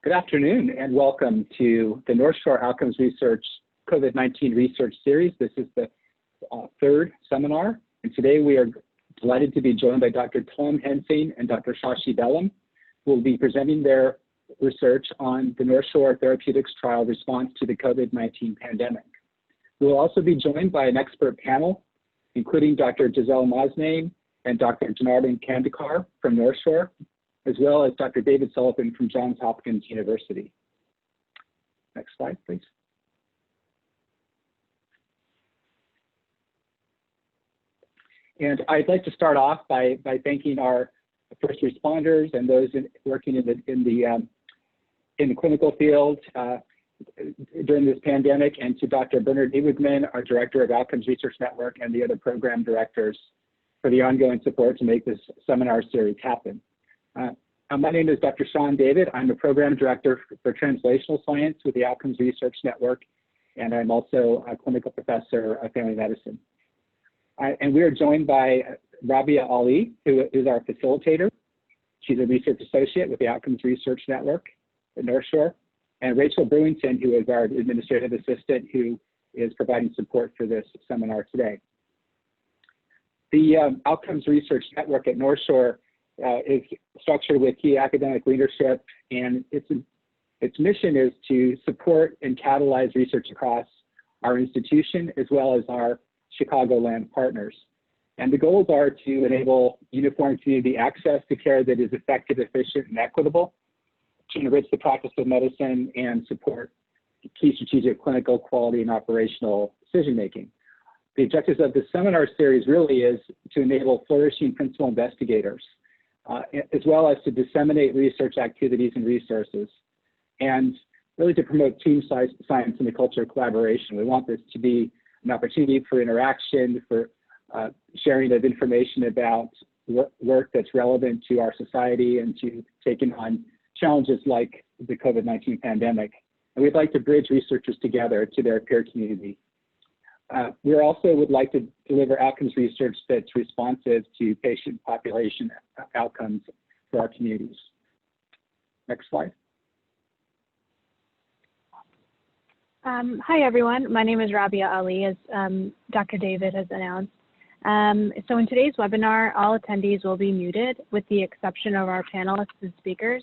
Good afternoon and welcome to the NorthShore Outcomes Research COVID-19 Research Series. This is the third seminar, and today we are delighted to be joined by Dr. Tom Hensing and Dr. Shashi Bellam, who will be presenting their research on the NorthShore Therapeutics trial response to the COVID-19 pandemic. We will also be joined by an expert panel, including Dr. Giselle Mosnane and Dr. Janardhan Kandekar from NorthShore, as well as Dr. David Sullivan from Johns Hopkins University. Next slide, please. And I'd like to start off by thanking our first responders and those working in the clinical field during this pandemic, and to Dr. Bernard Niewigman, our Director of Outcomes Research Network, and the other program directors for the ongoing support to make this seminar series happen. My name is Dr. Sean David. I'm the Program Director for Translational Science with the Outcomes Research Network, and I'm also a Clinical Professor of Family Medicine. And we are joined by Rabia Ali, who is our facilitator. She's a Research Associate with the Outcomes Research Network at NorthShore, and Rachel Brewington, who is our Administrative Assistant, who is providing support for this seminar today. The Outcomes Research Network at NorthShore is structured with key academic leadership, and its mission is to support and catalyze research across our institution as well as our Chicagoland partners. And the goals are to enable uniform community access to care that is effective, efficient, and equitable, to enrich the practice of medicine, and support key strategic clinical, quality, and operational decision-making. The objectives of this seminar series really is to enable flourishing principal investigators, as well as to disseminate research activities and resources, and really to promote team science and the culture of collaboration. We want this to be an opportunity for interaction, for sharing of information about work that's relevant to our society and to taking on challenges like the COVID-19 pandemic. And we'd like to bridge researchers together to their peer community. We also would like to deliver outcomes research that's responsive to patient population outcomes for our communities. Next slide. Hi, everyone. My name is Rabia Ali, as Dr. David has announced. So in today's webinar, all attendees will be muted with the exception of our panelists and speakers.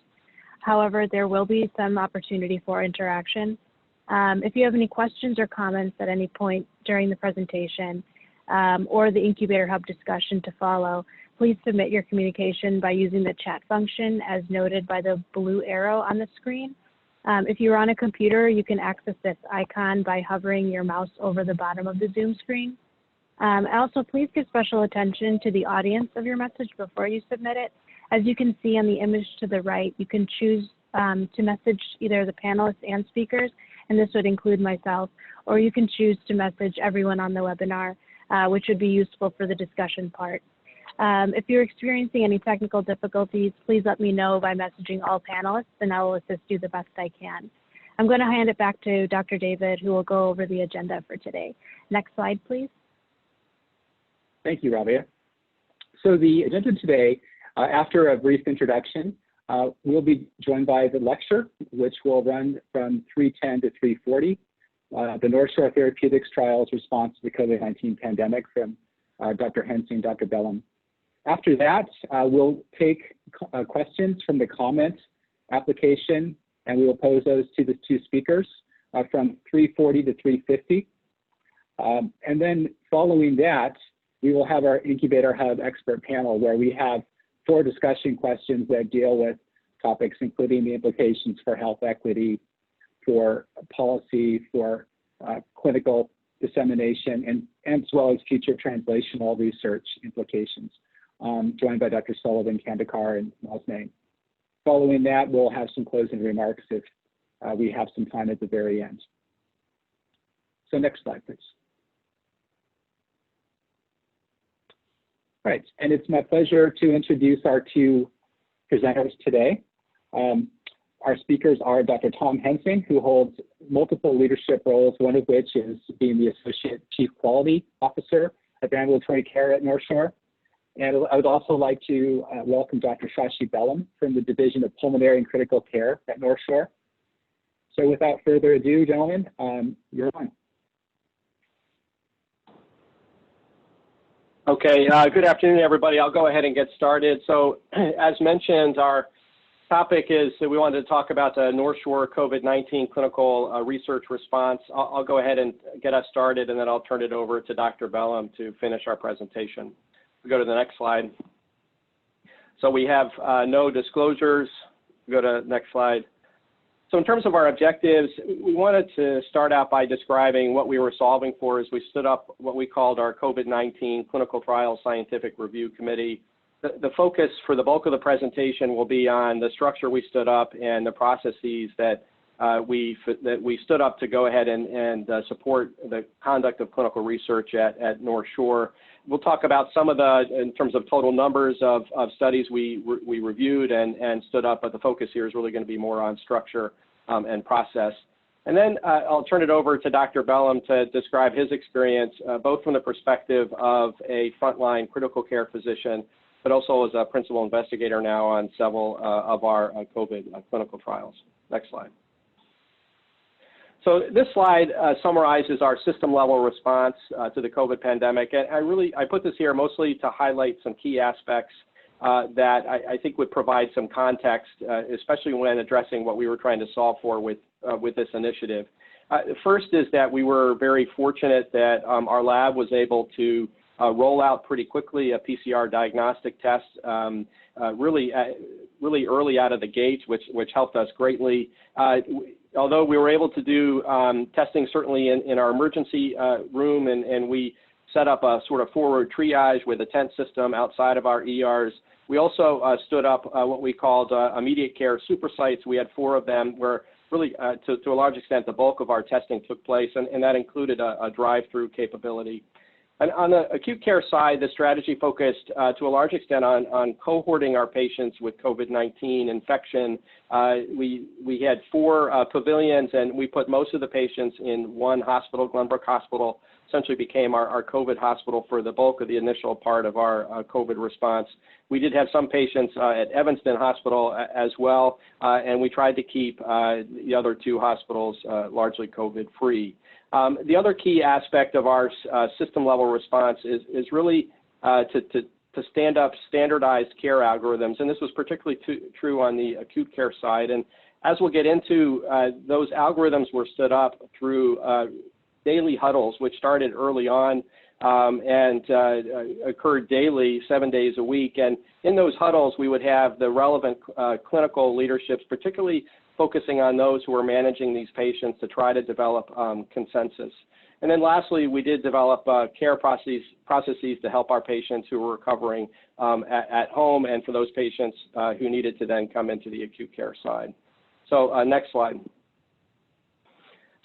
However, there will be some opportunity for interaction. If you have any questions or comments at any point during the presentation or the Incubator Hub discussion to follow, please submit your communication by using the chat function as noted by the blue arrow on the screen. If you're on a computer, you can access this icon by hovering your mouse over the bottom of the Zoom screen. Also, please give special attention to the audience of your message before you submit it. As you can see on the image to the right, you can choose to message either the panelists and speakers, and this would include myself, or you can choose to message everyone on the webinar, which would be useful for the discussion part. If you're experiencing any technical difficulties, please let me know by messaging all panelists, and I will assist you the best I can. I'm going to hand it back to Dr. David, who will go over the agenda for today. Next slide, please. Thank you, Rabia. So the agenda today, after a brief introduction, we'll be joined by the lecture, which will run from 3:10 to 3:40, the NorthShore Therapeutics trials response to the COVID-19 pandemic from Dr. Hensing, Dr. Bellam. After that, we'll take questions from the comment application, and we will pose those to the two speakers from 3:40 to 3:50. And then following that, we will have our Incubator Hub expert panel, where we have 4 discussion questions that deal with topics including the implications for health equity, for policy, for clinical dissemination, and as well as future translational research implications, joined by Dr. Sullivan, Kandekar, and Mosnane. Following that, we'll have some closing remarks if we have some time at the very end. So next slide, please. All right, and it's my pleasure to introduce our 2 presenters today. Our speakers are Dr. Tom Hensing, who holds multiple leadership roles, one of which is being the Associate Chief Quality Officer of Ambulatory Care at NorthShore. And I would also like to welcome Dr. Shashi Bellam from the Division of Pulmonary and Critical Care at NorthShore. So without further ado, gentlemen, you're on. Okay, good afternoon, everybody. I'll go ahead and get started. So as mentioned, our topic is that we wanted to talk about the NorthShore COVID-19 clinical research response. I'll go ahead and get us started, and then I'll turn it over to Dr. Bellam to finish our presentation. We go to the next slide. So we have no disclosures. Go to the next slide. So in terms of our objectives, we wanted to start out by describing what we were solving for as we stood up what we called our COVID-19 Clinical Trial Scientific Review Committee. The focus for the bulk of the presentation will be on the structure we stood up and the processes that we stood up to go ahead and support the conduct of clinical research at NorthShore. We'll talk about some of in terms of total numbers of studies we reviewed and stood up, but the focus here is really going to be more on structure and process. And then I'll turn it over to Dr. Bellam to describe his experience, both from the perspective of a frontline critical care physician, but also as a principal investigator now on several of our COVID clinical trials. Next slide. So this slide summarizes our system-level response to the COVID pandemic, and I put this here mostly to highlight some key aspects that I think would provide some context, especially when addressing what we were trying to solve for with this initiative. First is that we were very fortunate that our lab was able to roll out pretty quickly a PCR diagnostic test really early out of the gate, which helped us greatly. Although we were able to do testing certainly in our emergency room, and we set up a sort of forward triage with a tent system outside of our ERs. We also stood up what we called immediate care super sites. We had 4 of them where really, to a large extent, the bulk of our testing took place, and that included a drive-through capability. And on the acute care side, the strategy focused to a large extent on cohorting our patients with COVID-19 infection. We had 4 pavilions, and we put most of the patients in one hospital. Glenbrook Hospital essentially became our COVID hospital for the bulk of the initial part of our COVID response. We did have some patients at Evanston Hospital as well, and we tried to keep the other 2 hospitals largely COVID-free. The other key aspect of our system-level response is really to stand up standardized care algorithms, and this was particularly true on the acute care side. And as we'll get into, those algorithms were stood up through daily huddles, which started early on and occurred daily, 7 days a week. And in those huddles, we would have the relevant clinical leaderships, particularly focusing on those who are managing these patients to try to develop consensus. And then lastly, we did develop care processes to help our patients who were recovering at home and for those patients who needed to then come into the acute care side. So next slide.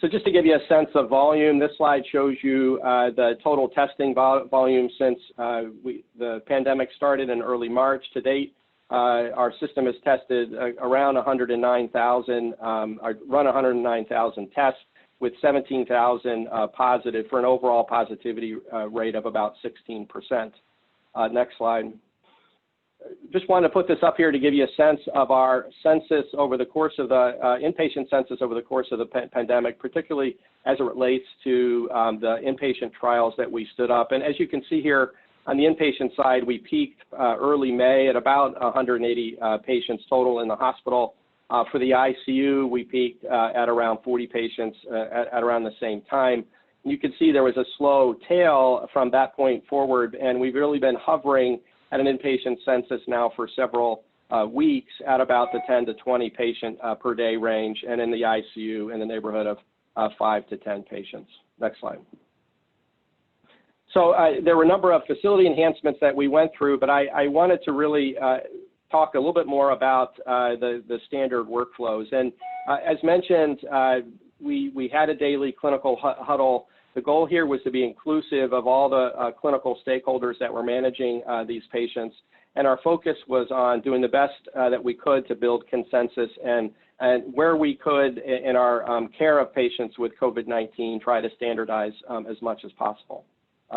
So just to give you a sense of volume, this slide shows you the total testing volume since the pandemic started in early March to date. Our system has tested around 109,000, run 109,000 tests with 17,000 positive for an overall positivity rate of about 16%. Next slide. Just wanted to put this up here to give you a sense of our census over the course of the inpatient census over the course of the pandemic, particularly as it relates to the inpatient trials that we stood up. And as you can see here, on the inpatient side, we peaked early May at about 180 patients total in the hospital. For the ICU, we peaked at around 40 patients at around the same time. You can see there was a slow tail from that point forward, and we've really been hovering at an inpatient census now for several weeks at about the 10 to 20 patient per day range, and in the ICU in the neighborhood of 5 to 10 patients. Next slide. So there were a number of facility enhancements that we went through, but I wanted to really talk a little bit more about the standard workflows. And as mentioned, we had a daily clinical huddle. The goal here was to be inclusive of all the clinical stakeholders that were managing these patients. And our focus was on doing the best that we could to build consensus and where we could in our care of patients with COVID-19, try to standardize as much as possible.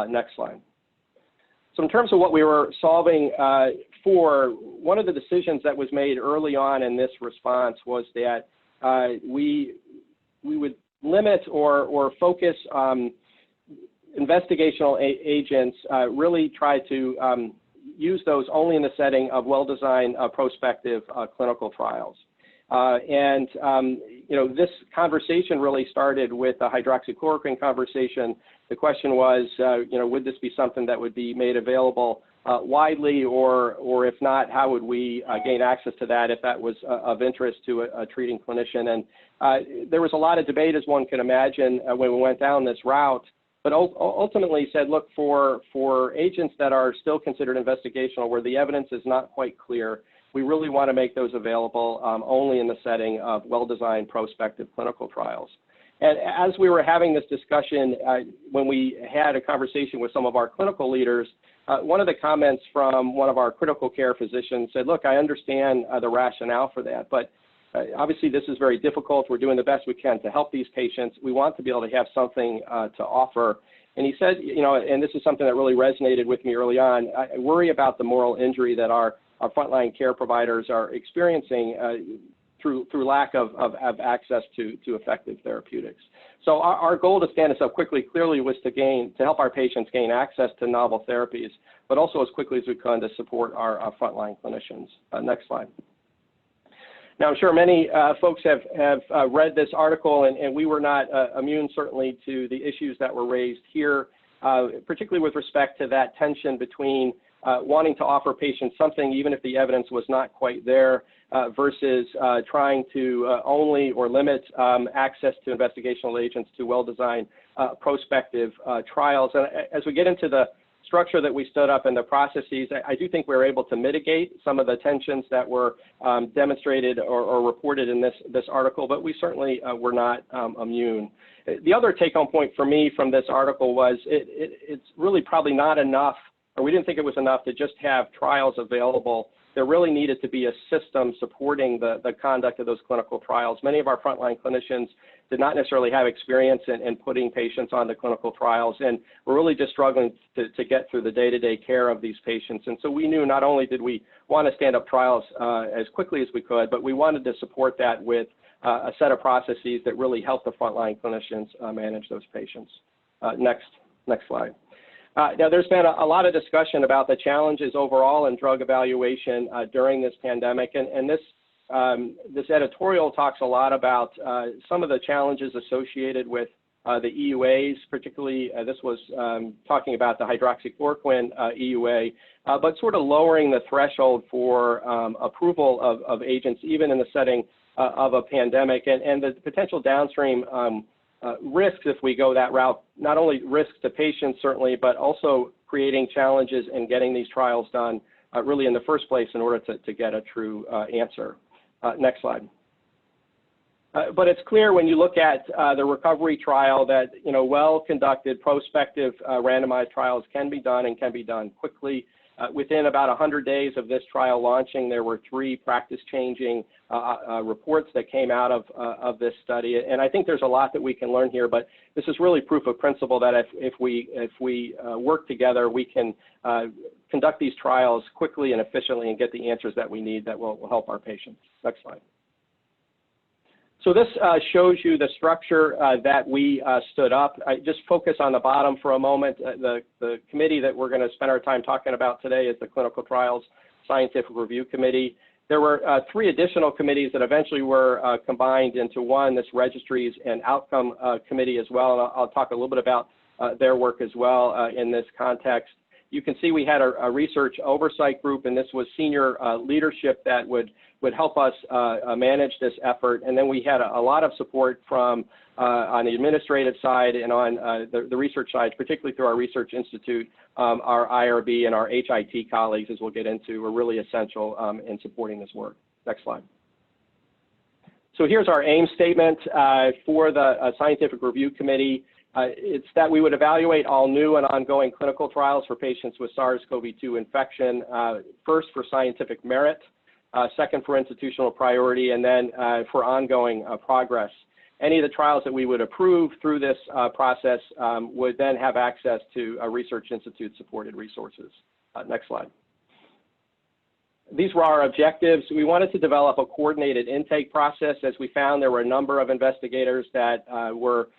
Next slide. So in terms of what we were solving for, one of the decisions that was made early on in this response was that we would limit or focus investigational agents, really try to use those only in the setting of well-designed prospective clinical trials. This conversation really started with the hydroxychloroquine conversation. The question was, would this be something that would be made available widely, or if not, how would we gain access to that if that was of interest to a treating clinician? And there was a lot of debate, as one can imagine, when we went down this route, but ultimately said, look, for agents that are still considered investigational, where the evidence is not quite clear, we really want to make those available only in the setting of well-designed prospective clinical trials. And as we were having this discussion, when we had a conversation with some of our clinical leaders, one of the comments from one of our critical care physicians said, look, I understand the rationale for that, but obviously this is very difficult. We're doing the best we can to help these patients. We want to be able to have something to offer. And he said, and this is something that really resonated with me early on, I worry about the moral injury that our frontline care providers are experiencing through lack of access to effective therapeutics. So our goal to stand this up quickly clearly was to help our patients gain access to novel therapies, but also as quickly as we can to support our frontline clinicians. Next slide. Now, I'm sure many folks have read this article, and we were not immune, certainly, to the issues that were raised here, particularly with respect to that tension between wanting to offer patients something, even if the evidence was not quite there, versus trying to only or limit access to investigational agents to well-designed prospective trials. And as we get into the structure that we stood up and the processes, I do think we were able to mitigate some of the tensions that were demonstrated or reported in this article, but we certainly were not immune. The other take-home point for me from this article was it's really probably not enough, or we didn't think it was enough to just have trials available. There really needed to be a system supporting the conduct of those clinical trials. Many of our frontline clinicians did not necessarily have experience in putting patients on the clinical trials, and we're really just struggling to get through the day-to-day care of these patients. And so we knew not only did we want to stand up trials as quickly as we could, but we wanted to support that with a set of processes that really help the frontline clinicians manage those patients. Next slide. Now, there's been a lot of discussion about the challenges overall in drug evaluation during this pandemic, and this editorial talks a lot about some of the challenges associated with the EUAs, particularly this was talking about the hydroxychloroquine EUA, but sort of lowering the threshold for approval of agents, even in the setting of a pandemic, and the potential downstream risks if we go that route, not only risks to patients certainly, but also creating challenges in getting these trials done really in the first place in order to get a true answer. Next slide. But it's clear when you look at the recovery trial that well-conducted prospective randomized trials can be done and can be done quickly. Within about 100 days of this trial launching, there were 3 practice-changing reports that came out of this study. And I think there's a lot that we can learn here, but this is really proof of principle that if we work together, we can conduct these trials quickly and efficiently and get the answers that we need that will help our patients. Next slide. So this shows you the structure that we stood up. I just focus on the bottom for a moment. The committee that we're going to spend our time talking about today is the Clinical Trials Scientific Review Committee. There were 3 additional committees that eventually were combined into one, this Registries and Outcome Committee as well. And I'll talk a little bit about their work as well in this context. You can see we had a research oversight group, and this was senior leadership that would help us manage this effort. And then we had a lot of support from on the administrative side and on the research side, particularly through our research institute. Our IRB and our HIT colleagues, as we'll get into, were really essential in supporting this work. Next slide. So here's our aim statement for the Scientific Review Committee. It's that we would evaluate all new and ongoing clinical trials for patients with SARS-CoV-2 infection, first for scientific merit, second for institutional priority, and then for ongoing progress. Any of the trials that we would approve through this process would then have access to Research Institute supported resources. Next slide. These were our objectives. We wanted to develop a coordinated intake process, as we found there were a number of investigators that were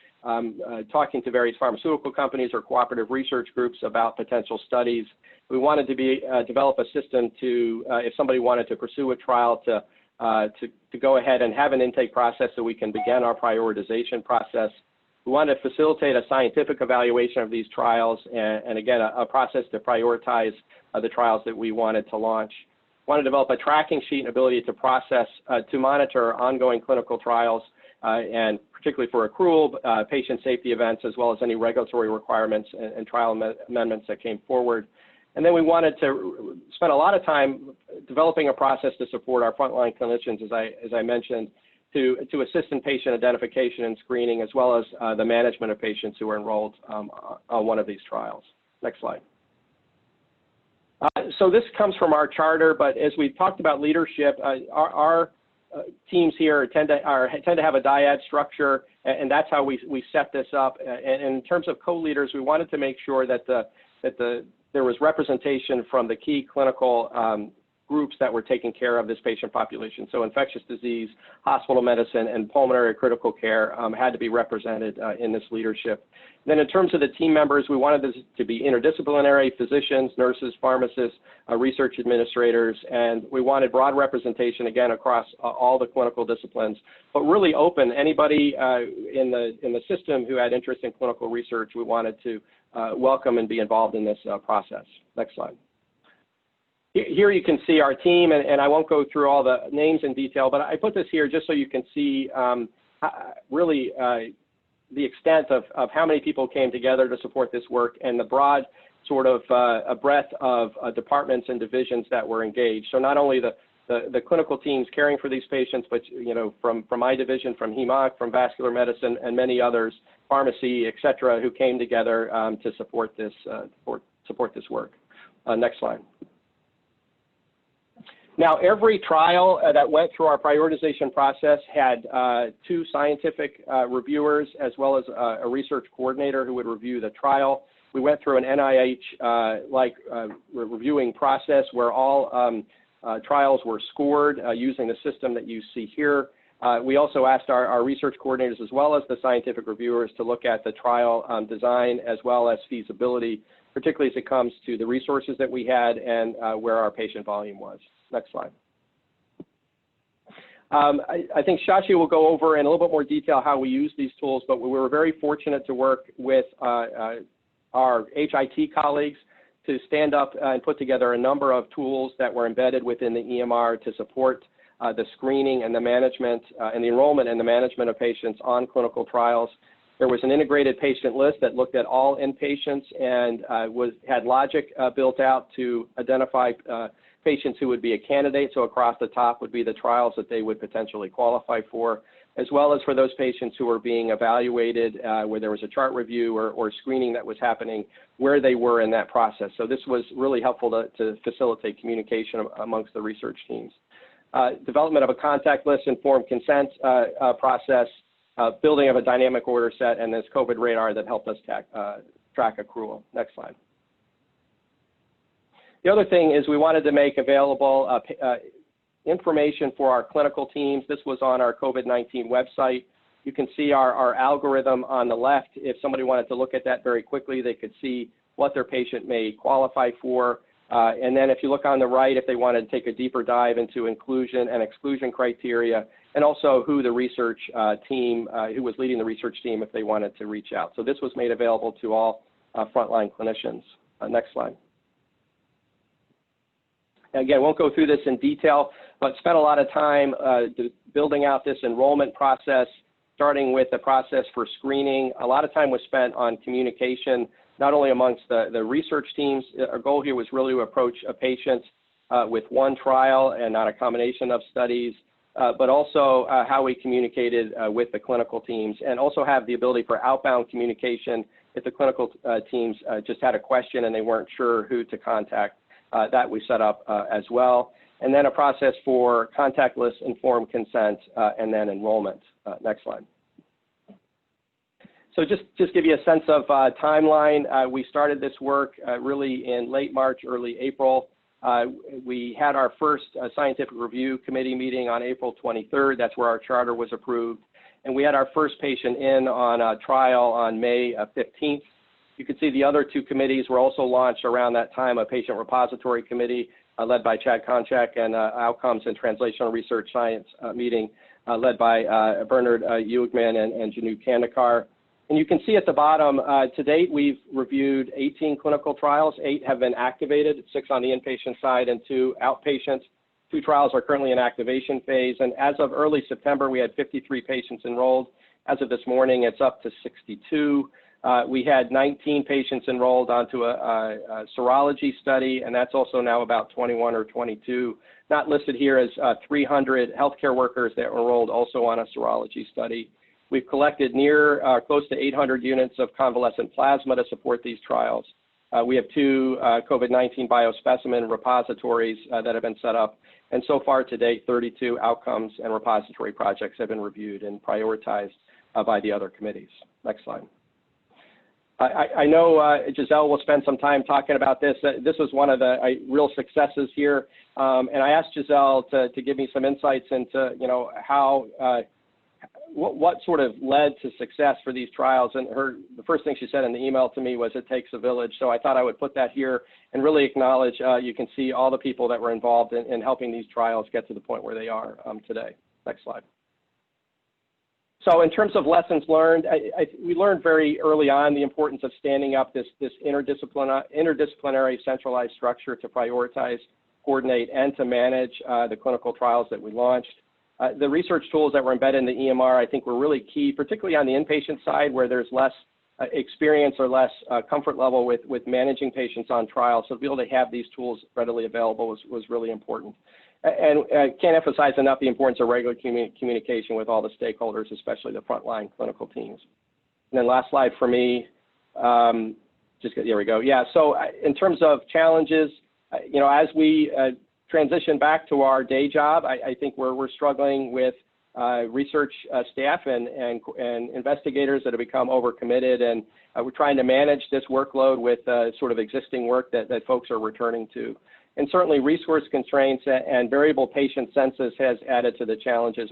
talking to various pharmaceutical companies or cooperative research groups about potential studies. We wanted to develop a system to, if somebody wanted to pursue a trial, to go ahead and have an intake process so we can begin our prioritization process. We wanted to facilitate a scientific evaluation of these trials and again, a process to prioritize the trials that we wanted to launch. We want to develop a tracking sheet and ability to process, to monitor ongoing clinical trials and particularly for accrual, patient safety events, as well as any regulatory requirements and trial amendments that came forward. And then we wanted to spend a lot of time developing a process to support our frontline clinicians, as I mentioned, to assist in patient identification and screening, as well as the management of patients who are enrolled on one of these trials. Next slide. So this comes from our charter, but as we've talked about leadership, our teams here tend to have a dyad structure, and that's how we set this up. And in terms of co-leaders, we wanted to make sure that there was representation from the key clinical groups that were taking care of this patient population. So infectious disease, hospital medicine, and pulmonary critical care had to be represented in this leadership. Then in terms of the team members, we wanted this to be interdisciplinary: physicians, nurses, pharmacists, research administrators, and we wanted broad representation, again, across all the clinical disciplines, but really open. Anybody in the system who had interest in clinical research, we wanted to welcome and be involved in this process. Next slide. Here you can see our team, and I won't go through all the names in detail, but I put this here just so you can see really the extent of how many people came together to support this work and the broad sort of a breadth of departments and divisions that were engaged. So not only the clinical teams caring for these patients, but from my division, from HEMOC, from vascular medicine, and many others, pharmacy, et cetera, who came together to support this work. Next slide. Now, every trial that went through our prioritization process had 2 scientific reviewers, as well as a research coordinator who would review the trial. We went through an NIH-like reviewing process where all trials were scored using the system that you see here. We also asked our research coordinators, as well as the scientific reviewers, to look at the trial design as well as feasibility, particularly as it comes to the resources that we had and where our patient volume was. Next slide. I think Shashi will go over in a little bit more detail how we use these tools, but we were very fortunate to work with our HIT colleagues to stand up and put together a number of tools that were embedded within the EMR to support the screening and the management and the enrollment and the management of patients on clinical trials. There was an integrated patient list that looked at all inpatients and had logic built out to identify patients who would be a candidate. So across the top would be the trials that they would potentially qualify for, as well as for those patients who were being evaluated where there was a chart review or screening that was happening, where they were in that process. So this was really helpful to facilitate communication amongst the research teams. Development of a contact list, informed consent process, building of a dynamic order set, and this COVID radar that helped us track accrual. Next slide. The other thing is we wanted to make available information for our clinical teams. This was on our COVID-19 website. You can see our algorithm on the left. If somebody wanted to look at that very quickly, they could see what their patient may qualify for. And then if you look on the right, if they wanted to take a deeper dive into inclusion and exclusion criteria, and also who the research team, who was leading the research team, if they wanted to reach out. So this was made available to all frontline clinicians. Next slide. Again, I won't go through this in detail, but spent a lot of time building out this enrollment process, starting with the process for screening. A lot of time was spent on communication, not only amongst the research teams. Our goal here was really to approach a patient with one trial and not a combination of studies, but also how we communicated with the clinical teams, and also have the ability for outbound communication if the clinical teams just had a question and they weren't sure who to contact. That we set up as well. And then a process for contact list, informed consent, and then enrollment. Next slide. So just give you a sense of timeline. We started this work really in late March, early April. We had our first scientific review committee meeting on April 23rd. That's where our charter was approved. And we had our first patient in on a trial on May 15th. You can see the other two committees were also launched around that time, a patient repository committee led by Chad Konchak and Outcomes and Translational Research Science meeting led by Bernard Uegman and Janu Kandekar. And you can see at the bottom, to date, we've reviewed 18 clinical trials. 8 have been activated, 6 on the inpatient side and 2 outpatient. 2 trials are currently in activation phase. And as of early September, we had 53 patients enrolled. As of this morning, it's up to 62. We had 19 patients enrolled onto a serology study, and that's also now about 21 or 22. Not listed here as 300 healthcare workers that were enrolled also on a serology study. We've collected close to 800 units of convalescent plasma to support these trials. We have 2 COVID-19 biospecimen repositories that have been set up. And so far to date, 32 outcomes and repository projects have been reviewed and prioritized by the other committees. Next slide. I know Giselle will spend some time talking about this. This was one of the real successes here. And I asked Giselle to give me some insights into, how what sort of led to success for these trials. And the first thing she said in the email to me was, it takes a village. So I thought I would put that here and really acknowledge, you can see all the people that were involved in helping these trials get to the point where they are today. Next slide. So in terms of lessons learned, we learned very early on the importance of standing up this interdisciplinary centralized structure to prioritize, coordinate, and to manage the clinical trials that we launched. The research tools that were embedded in the EMR, I think, were really key, particularly on the inpatient side where there's less experience or less comfort level with managing patients on trials. So to be able to have these tools readily available was really important. And I can't emphasize enough the importance of regular communication with all the stakeholders, especially the frontline clinical teams. And then last slide for me, there we go. Yeah, so in terms of challenges, as we transition back to our day job, I think we're struggling with research staff and investigators that have become overcommitted, and we're trying to manage this workload with sort of existing work that folks are returning to. And certainly resource constraints and variable patient census has added to the challenges.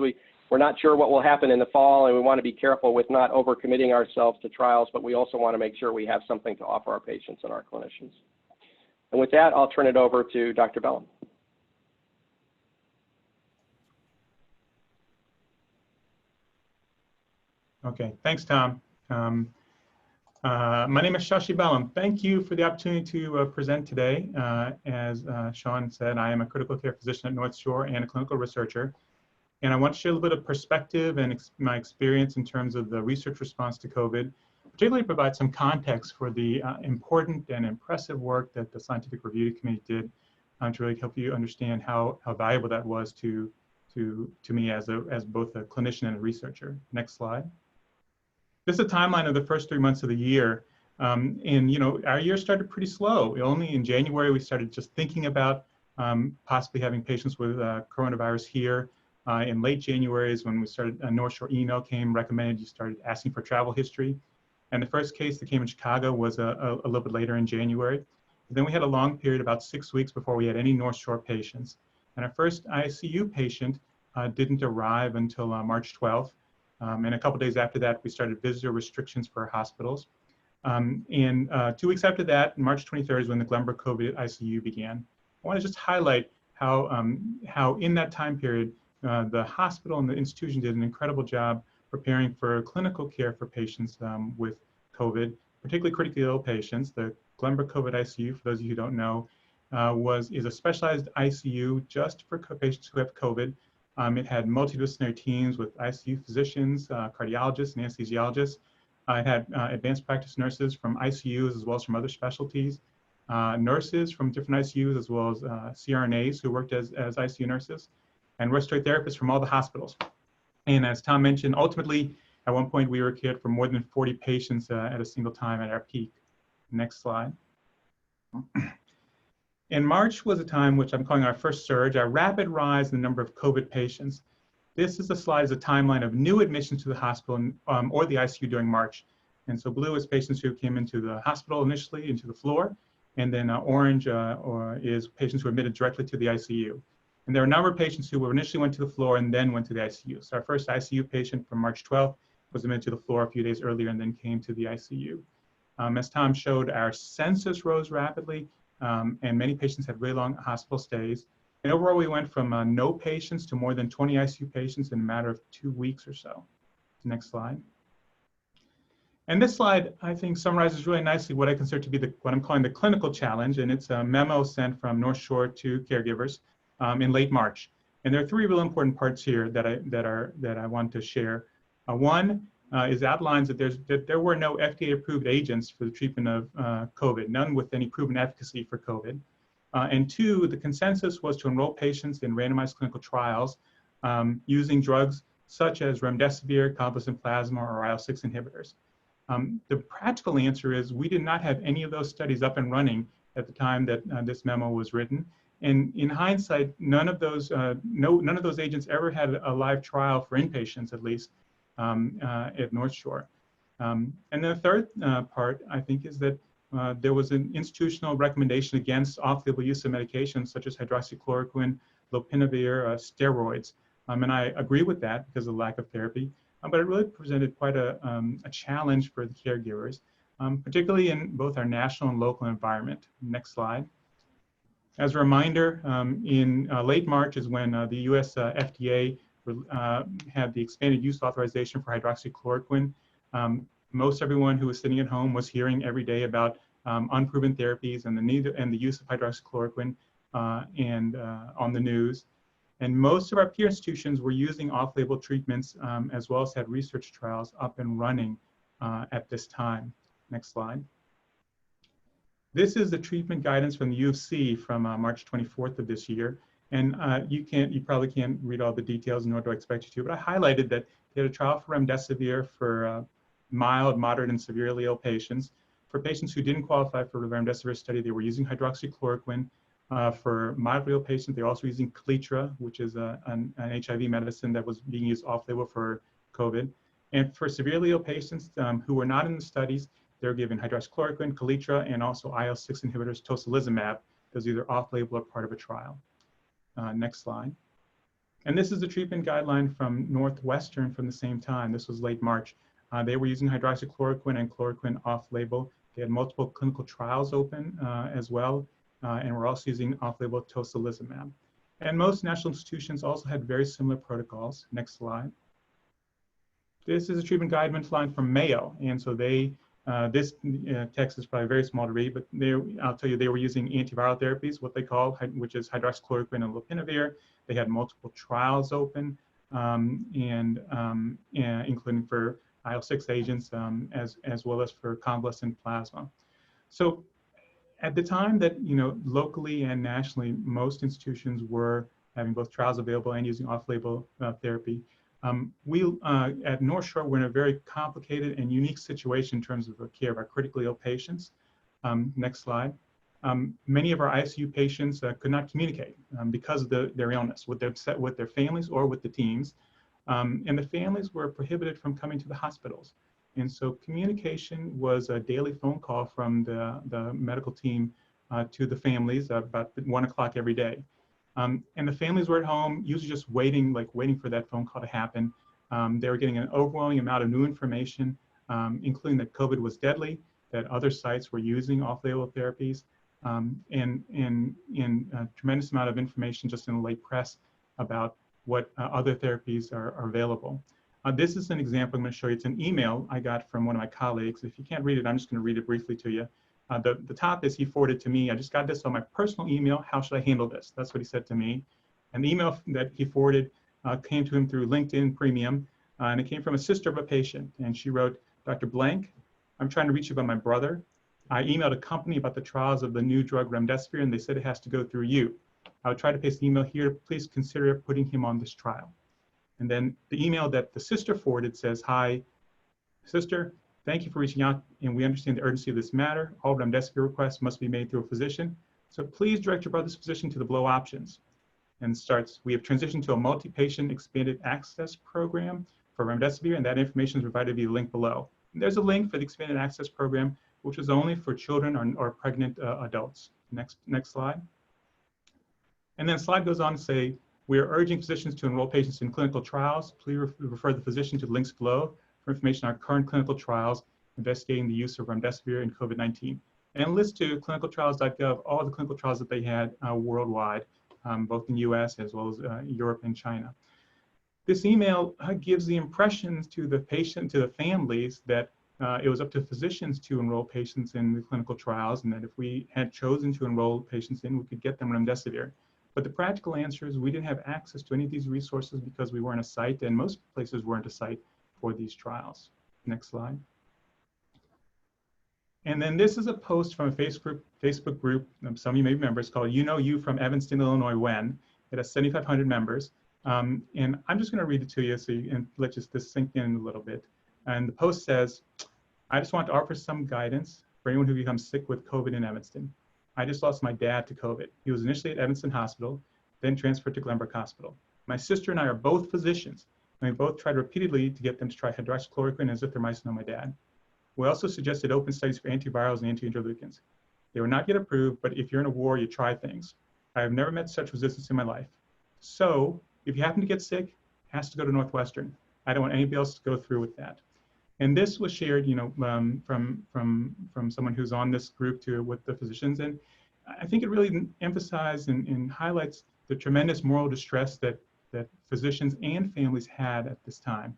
We're not sure what will happen in the fall, and we want to be careful with not overcommitting ourselves to trials, but we also want to make sure we have something to offer our patients and our clinicians. And with that, I'll turn it over to Dr. Bellum. Okay, thanks, Tom. My name is Shashi Bellum. Thank you for the opportunity to present today. As Sean said, I am a critical care physician at NorthShore and a clinical researcher. And I want to share a little bit of perspective and my experience in terms of the research response to COVID, particularly provide some context for the important and impressive work that the Scientific Review Committee did to really help you understand how valuable that was to me as both a clinician and a researcher. Next slide. This is a timeline of the first 3 months of the year. And our year started pretty slow. Only in January, we started just thinking about possibly having patients with coronavirus here. In late January is when we started, a NorthShore email came, recommended you started asking for travel history. And the first case that came in Chicago was a little bit later in January. Then we had a long period, about 6 weeks before we had any NorthShore patients. And our first ICU patient didn't arrive until March 12th. And a couple days after that, we started visitor restrictions for hospitals. And 2 weeks after that, March 23rd is when the Glenbrook COVID ICU began. I want to just highlight how in that time period, the hospital and the institution did an incredible job preparing for clinical care for patients with COVID, particularly critically ill patients. The Glenbrook COVID ICU, for those of you who don't know, is a specialized ICU just for patients who have COVID. It had multidisciplinary teams with ICU physicians, cardiologists, and anesthesiologists. It had advanced practice nurses from ICUs as well as from other specialties, nurses from different ICUs as well as CRNAs who worked as ICU nurses, and respiratory therapists from all the hospitals. And as Tom mentioned, ultimately, at one point, we were cared for more than 40 patients at a single time at our peak. Next slide. In March was a time which I'm calling our first surge, our rapid rise in the number of COVID patients. This is a slide, is a timeline of new admissions to the hospital or the ICU during March. And so blue is patients who came into the hospital initially, into the floor, and then orange is patients who were admitted directly to the ICU. And there are a number of patients who initially went to the floor and then went to the ICU. So our first ICU patient from March 12th was admitted to the floor a few days earlier and then came to the ICU. As Tom showed, our census rose rapidly, and many patients had really long hospital stays. And overall, we went from no patients to more than 20 ICU patients in a matter of 2 weeks or so. Next slide. And this slide, I think, summarizes really nicely what I consider to be what I'm calling the clinical challenge, and it's a memo sent from NorthShore to caregivers in late March. And there are 3 real important parts here that I want to share. One is outlines that there were no FDA-approved agents for the treatment of COVID, none with any proven efficacy for COVID. And 2, the consensus was to enroll patients in randomized clinical trials using drugs such as remdesivir, convalescent plasma, or IL-6 inhibitors. The practical answer is we did not have any of those studies up and running at the time that this memo was written. And in hindsight, none of those agents ever had a live trial for inpatients, at least, at NorthShore. And the third part, I think, is that there was an institutional recommendation against off-label use of medications such as hydroxychloroquine, lopinavir, steroids. And I agree with that because of the lack of therapy. But it really presented quite a challenge for the caregivers, particularly in both our national and local environment. Next slide. As a reminder, in late March is when the US FDA had the expanded use authorization for hydroxychloroquine. Most everyone who was sitting at home was hearing every day about unproven therapies and the need and the use of hydroxychloroquine on the news. And most of our peer institutions were using off-label treatments as well as had research trials up and running at this time. Next slide. This is the treatment guidance from the U of C from March 24th of this year. And you probably can't read all the details, nor do I expect you to, but I highlighted that they had a trial for remdesivir for mild, moderate, and severely ill patients. For patients who didn't qualify for the remdesivir study, they were using hydroxychloroquine. For mildly ill patients, they're also using Kaletra, which is an HIV medicine that was being used off-label for COVID. And for severely ill patients who were not in the studies, they're given hydroxychloroquine, Kaletra, and also IL-6 inhibitors, tocilizumab, that's either off-label or part of a trial. Next slide. And this is the treatment guideline from Northwestern from the same time. This was late March. They were using hydroxychloroquine and chloroquine off-label. They had multiple clinical trials open as well, and we're also using off-label tocilizumab. And most national institutions also had very similar protocols. Next slide. This is a treatment guideline from Mayo, and so this text is probably very small to read, but I'll tell you, they were using antiviral therapies, what they call, which is hydroxychloroquine and lopinavir. They had multiple trials open, including for IL-6 agents, as well as for convalescent plasma. So at the time that, locally and nationally, most institutions were having both trials available and using off-label therapy. We at NorthShore were in a very complicated and unique situation in terms of the care of our critically ill patients. Next slide. Many of our ICU patients could not communicate because of their illness with their families or with the teams. And the families were prohibited from coming to the hospitals. And so communication was a daily phone call from the medical team to the families about 1 o'clock every day. And the families were at home, usually just waiting for that phone call to happen. They were getting an overwhelming amount of new information, including that COVID was deadly, that other sites were using off-label therapies, and a tremendous amount of information just in the late press about what other therapies are available. This is an example I'm going to show you. It's an email I got from one of my colleagues. If you can't read it, I'm just going to read it briefly to you. The top is he forwarded to me. I just got this on my personal email. How should I handle this? That's what he said to me. And the email that he forwarded came to him through LinkedIn Premium, and it came from a sister of a patient. And she wrote, Dr. Blank, I'm trying to reach you about my brother. I emailed a company about the trials of the new drug remdesivir, and they said it has to go through you. I would try to paste the email here. Please consider putting him on this trial. And then the email that the sister forwarded says, hi, sister, thank you for reaching out, and we understand the urgency of this matter. All remdesivir requests must be made through a physician. So please direct your brother's physician to the below options. And starts, we have transitioned to a multi-patient expanded access program for remdesivir, and that information is provided via the link below. There's a link for the expanded access program, which is only for children or pregnant adults. Next slide. And then the slide goes on to say, we are urging physicians to enroll patients in clinical trials. Please refer the physician to the links below for information on current clinical trials investigating the use of remdesivir in COVID-19. And list to clinicaltrials.gov all the clinical trials that they had worldwide, both in the US as well as Europe and China. This email gives the impressions to the patient, to the families, that it was up to physicians to enroll patients in the clinical trials, and that if we had chosen to enroll patients in, we could get them remdesivir. But the practical answer is we didn't have access to any of these resources because we weren't a site, and most places weren't a site for these trials. Next slide. And then this is a post from a Facebook group, some of you may remember, it's called You Know You from Evanston, Illinois When. It has 7,500 members. And I'm just gonna read it to you so you can let this sink in a little bit. And the post says, I just want to offer some guidance for anyone who becomes sick with COVID in Evanston. I just lost my dad to COVID. He was initially at Evanston Hospital, then transferred to Glenbrook Hospital. My sister and I are both physicians, and we both tried repeatedly to get them to try hydroxychloroquine and azithromycin on my dad. We also suggested open studies for antivirals and anti-interleukins. They were not yet approved, but if you're in a war, you try things. I have never met such resistance in my life. So if you happen to get sick, it has to go to Northwestern. I don't want anybody else to go through with that. And this was shared, from someone who's on this group with the physicians. And I think it really emphasized and highlights the tremendous moral distress that physicians and families had at this time.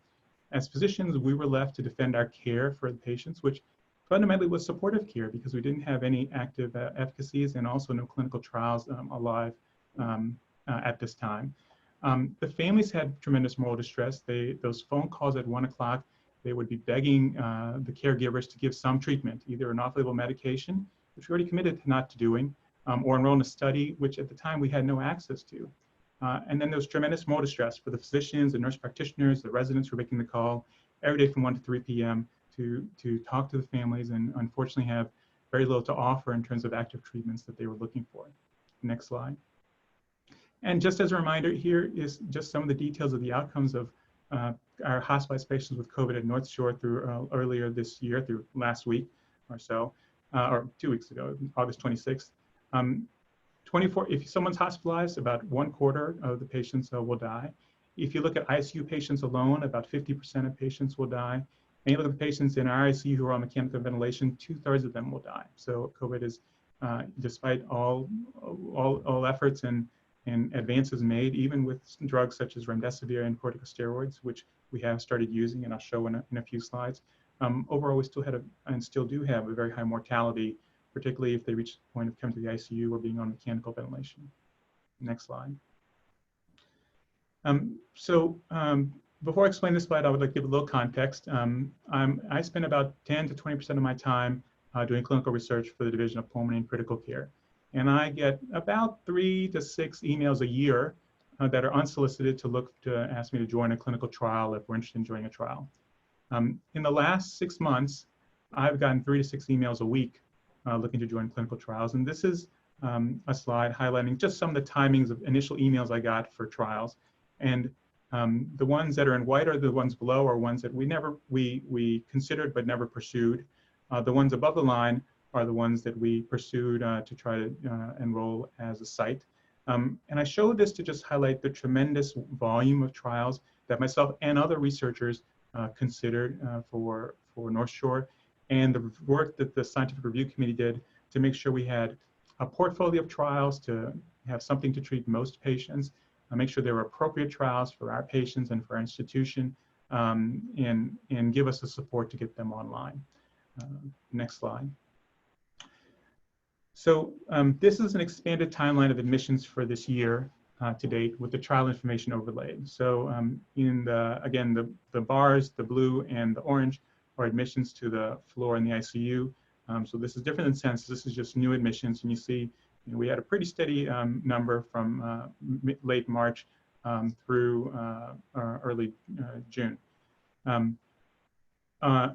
As physicians, we were left to defend our care for the patients, which fundamentally was supportive care because we didn't have any active efficacies and also no clinical trials alive at this time. The families had tremendous moral distress. Those phone calls at 1 o'clock, they would be begging the caregivers to give some treatment, either an off-label medication, which we already committed to not to doing, or enroll in a study, which at the time we had no access to. And then there was tremendous moral distress for the physicians, the nurse practitioners, the residents who were making the call every day from 1 to 3 p.m. to talk to the families and unfortunately have very little to offer in terms of active treatments that they were looking for. Next slide. And just as a reminder, here is just some of the details of the outcomes of our hospitalized patients with COVID at NorthShore through earlier this year, through last week or so, or 2 weeks ago, August 26th. 24, if someone's hospitalized, about 1/4 of the patients will die. If you look at ICU patients alone, about 50% of patients will die. And you look at the patients in our ICU who are on mechanical ventilation, 2/3 of them will die. So COVID is, despite all efforts and advances made, even with drugs such as remdesivir and corticosteroids, which we have started using, and I'll show in a few slides, overall we still had and still do have a very high mortality, particularly if they reach the point of coming to the ICU or being on mechanical ventilation. Next slide. Before I explain this slide, I would like to give a little context. I spend about 10 to 20% of my time doing clinical research for the Division of Pulmonary and Critical Care. And I get about 3 to 6 emails a year that are unsolicited to ask me to join a clinical trial if we're interested in joining a trial. In the last 6 months, I've gotten 3 to 6 emails a week looking to join clinical trials. And this is a slide highlighting just some of the timings of initial emails I got for trials. And the ones that are in white are the ones below, are ones that we considered but never pursued. The ones above the line are the ones that we pursued to try to enroll as a site. And I showed this to just highlight the tremendous volume of trials that myself and other researchers considered for NorthShore, and the work that the Scientific Review Committee did to make sure we had a portfolio of trials to have something to treat most patients, make sure there were appropriate trials for our patients and for our institution, and give us the support to get them online. Next slide. So this is an expanded timeline of admissions for this year to date with the trial information overlaid. So again, the bars, the blue and the orange, are admissions to the floor in the ICU. So this is different than census. This is just new admissions, and you see we had a pretty steady number from late March through early June.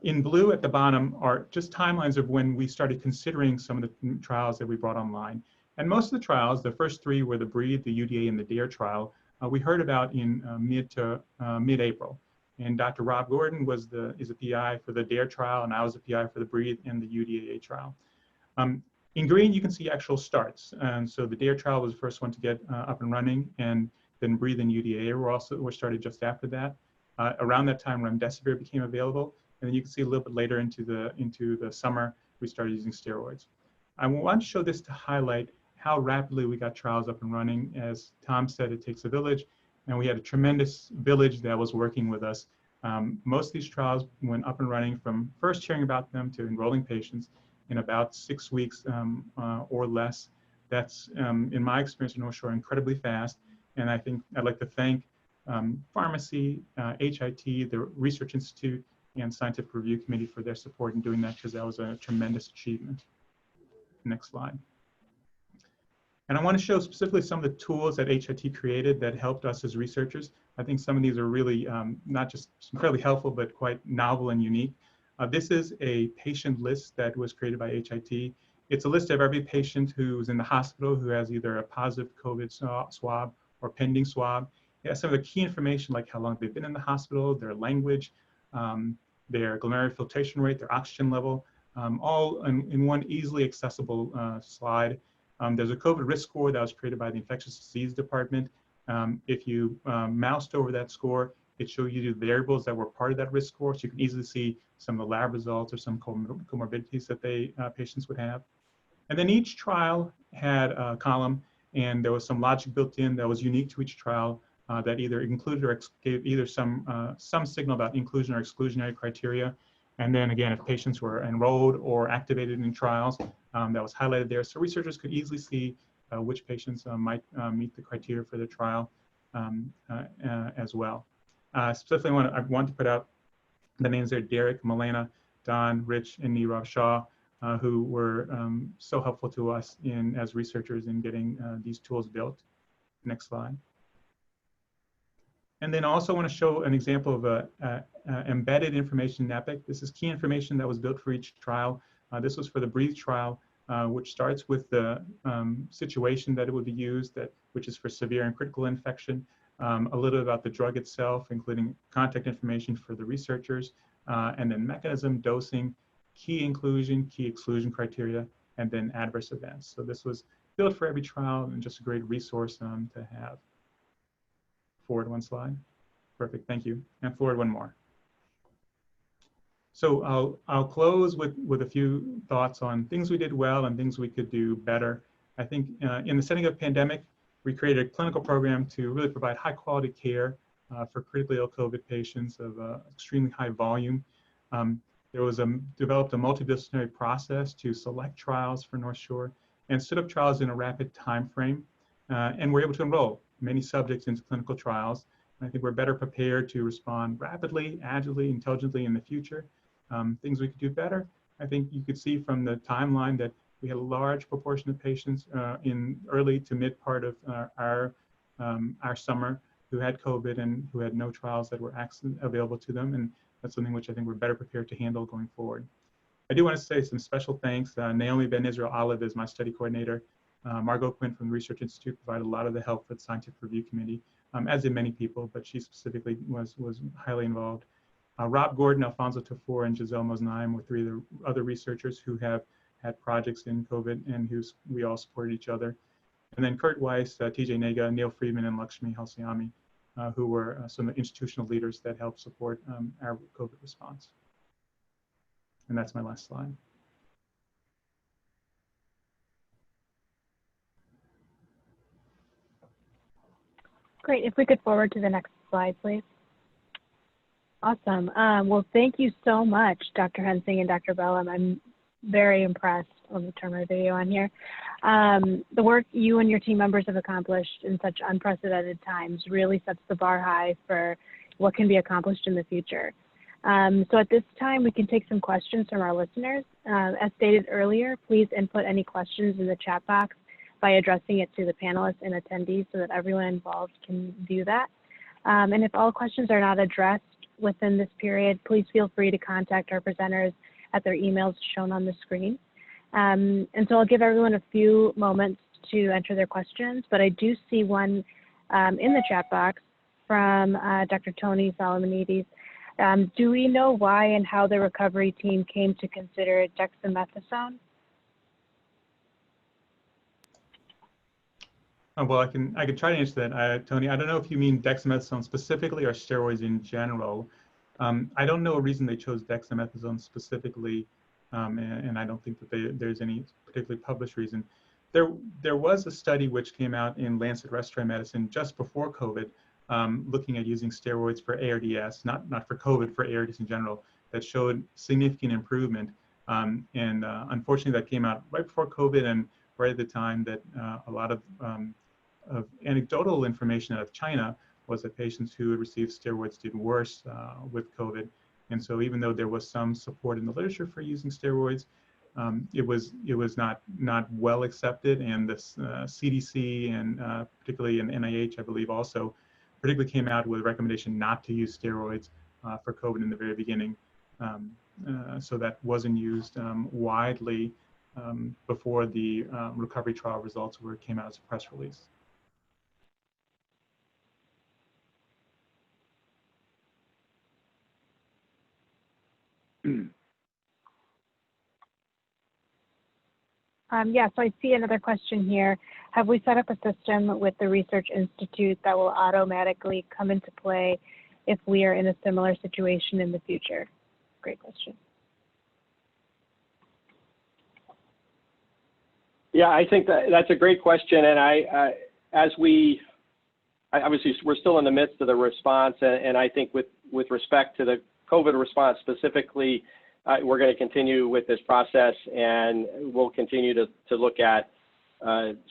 In blue at the bottom are just timelines of when we started considering some of the trials that we brought online. And most of the trials, the first 3 were the BREATHE, the UDA, and the DARE trial, we heard about in mid-April. And Dr. Rob Gordon is a PI for the DARE trial, and I was a PI for the BREATHE and the UDAA trial. In green, you can see actual starts. And so the DARE trial was the first one to get up and running, and then BREATHE and UDAA were started just after that. Around that time, remdesivir became available, and then you can see a little bit later into the summer, we started using steroids. I want to show this to highlight how rapidly we got trials up and running. As Tom said, it takes a village, and we had a tremendous village that was working with us. Most of these trials went up and running from first hearing about them to enrolling patients in about 6 weeks or less. That's, in my experience in NorthShore, incredibly fast. And I think I'd like to thank Pharmacy, HIT, the Research Institute, and Scientific Review Committee for their support in doing that, because that was a tremendous achievement. Next slide. And I want to show specifically some of the tools that HIT created that helped us as researchers. I think some of these are really not just incredibly helpful, but quite novel and unique. This is a patient list that was created by HIT. It's a list of every patient who's in the hospital who has either a positive COVID swab or pending swab. It has some of the key information, like how long they've been in the hospital, their language, their glomerular filtration rate, their oxygen level, all in one easily accessible slide. There's a COVID risk score that was created by the infectious disease department. If you moused over that score, it showed you the variables that were part of that risk score, so you can easily see some of the lab results or some comorbidities that patients would have. And then each trial had a column, and there was some logic built in that was unique to each trial that either included or gave either some signal about inclusion or exclusionary criteria. And then again, if patients were enrolled or activated in trials, that was highlighted there. So researchers could easily see which patients might meet the criteria for the trial as well. Specifically, I want to put out the names there: Derek, Milena, Don, Rich, and Nirav Shah, who were so helpful to us as researchers in getting these tools built. Next slide. And then I also want to show an example of a embedded information in EPIC. This is key information that was built for each trial. This was for the BREATHE trial, which starts with the situation that it would be used, which is for severe and critical infection, a little about the drug itself, including contact information for the researchers, and then mechanism, dosing, key inclusion, key exclusion criteria, and then adverse events. So this was built for every trial and just a great resource to have. Forward one slide. Perfect, thank you. And forward one more. So I'll close with a few thoughts on things we did well and things we could do better. I think in the setting of a pandemic, we created a clinical program to really provide high quality care for critically ill COVID patients of extremely high volume. There was developed a multidisciplinary process to select trials for NorthShore and stood up trials in a rapid time frame, and we're able to enroll many subjects into clinical trials. And I think we're better prepared to respond rapidly, agilely, intelligently in the future. Things we could do better. I think you could see from the timeline that we had a large proportion of patients in early to mid part of our summer who had COVID and who had no trials that were available to them. And that's something which I think we're better prepared to handle going forward. I do want to say some special thanks. Naomi Ben Israel Olive is my study coordinator. Margot Quinn from the Research Institute provided a lot of the help for the Scientific Review Committee, as did many people, but she specifically was highly involved. Rob Gordon, Alfonso Tafur, and Giselle Mosnaim were three of the other researchers who have had projects in COVID and we all supported each other. And then Kurt Weiss, TJ Nega, Neil Friedman, and Lakshmi Halsiami, who were some of the institutional leaders that helped support our COVID response. And that's my last slide. Great. If we could forward to the next slide, please. Awesome. Well, thank you so much, Dr. Hensing and Dr. Bellum. I'm very impressed. Let me turn my video on here. The work you and your team members have accomplished in such unprecedented times really sets the bar high for what can be accomplished in the future. So at this time, we can take some questions from our listeners. As stated earlier, please input any questions in the chat box by addressing it to the panelists and attendees so that everyone involved can view that. And if all questions are not addressed within this period, please feel free to contact our presenters at their emails shown on the screen. And so I'll give everyone a few moments to enter their questions, but I do see one in the chat box from Dr. Tony Solomonides. Do we know why and how the recovery team came to consider dexamethasone? Well, I can try to answer that, Tony. I don't know if you mean dexamethasone specifically or steroids in general. I don't know a reason they chose dexamethasone specifically, and I don't think that there's any particularly published reason. There was a study which came out in Lancet Respiratory Medicine just before COVID, looking at using steroids for ARDS, not for COVID, for ARDS in general, that showed significant improvement. Unfortunately, that came out right before COVID and right at the time that a lot of anecdotal information out of China was that patients who had received steroids did worse with COVID. And so even though there was some support in the literature for using steroids, it was not well accepted. And the CDC and particularly in NIH, I believe, also particularly came out with a recommendation not to use steroids for COVID in the very beginning. So that wasn't used widely before the recovery trial results came out as a press release. Yeah, so I see another question here. Have we set up a system with the Research Institute that will automatically come into play if we are in a similar situation in the future? Great question. Yeah, I think that's a great question, and obviously we're still in the midst of the response, and I think with respect to the COVID response specifically, we're going to continue with this process, and we'll continue to look at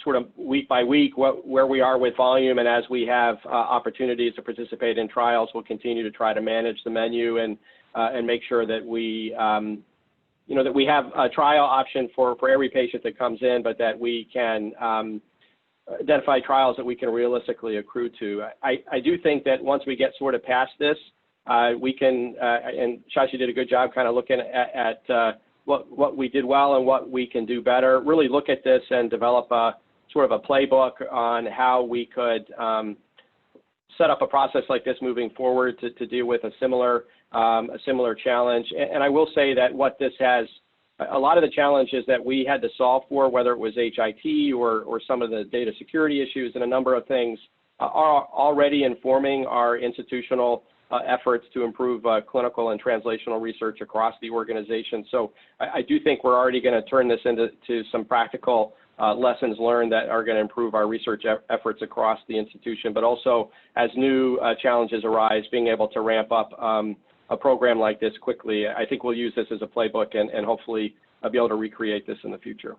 sort of week by week where we are with volume, and as we have opportunities to participate in trials, we'll continue to try to manage the menu and make sure that we that we have a trial option for every patient that comes in, but that we can identify trials that we can realistically accrue to. I do think that once we get sort of past this, we can, and Shashi did a good job kind of looking at what we did well and what we can do better, really look at this and develop a sort of a playbook on how we could set up a process like this moving forward to deal with a similar challenge. And I will say that what this has, a lot of the challenges that we had to solve for, whether it was HIT or some of the data security issues and a number of things, are already informing our institutional efforts to improve clinical and translational research across the organization. So I do think we're already going to turn this into some practical lessons learned that are going to improve our research efforts across the institution, but also as new challenges arise, being able to ramp up a program like this quickly. I think we'll use this as a playbook and hopefully be able to recreate this in the future.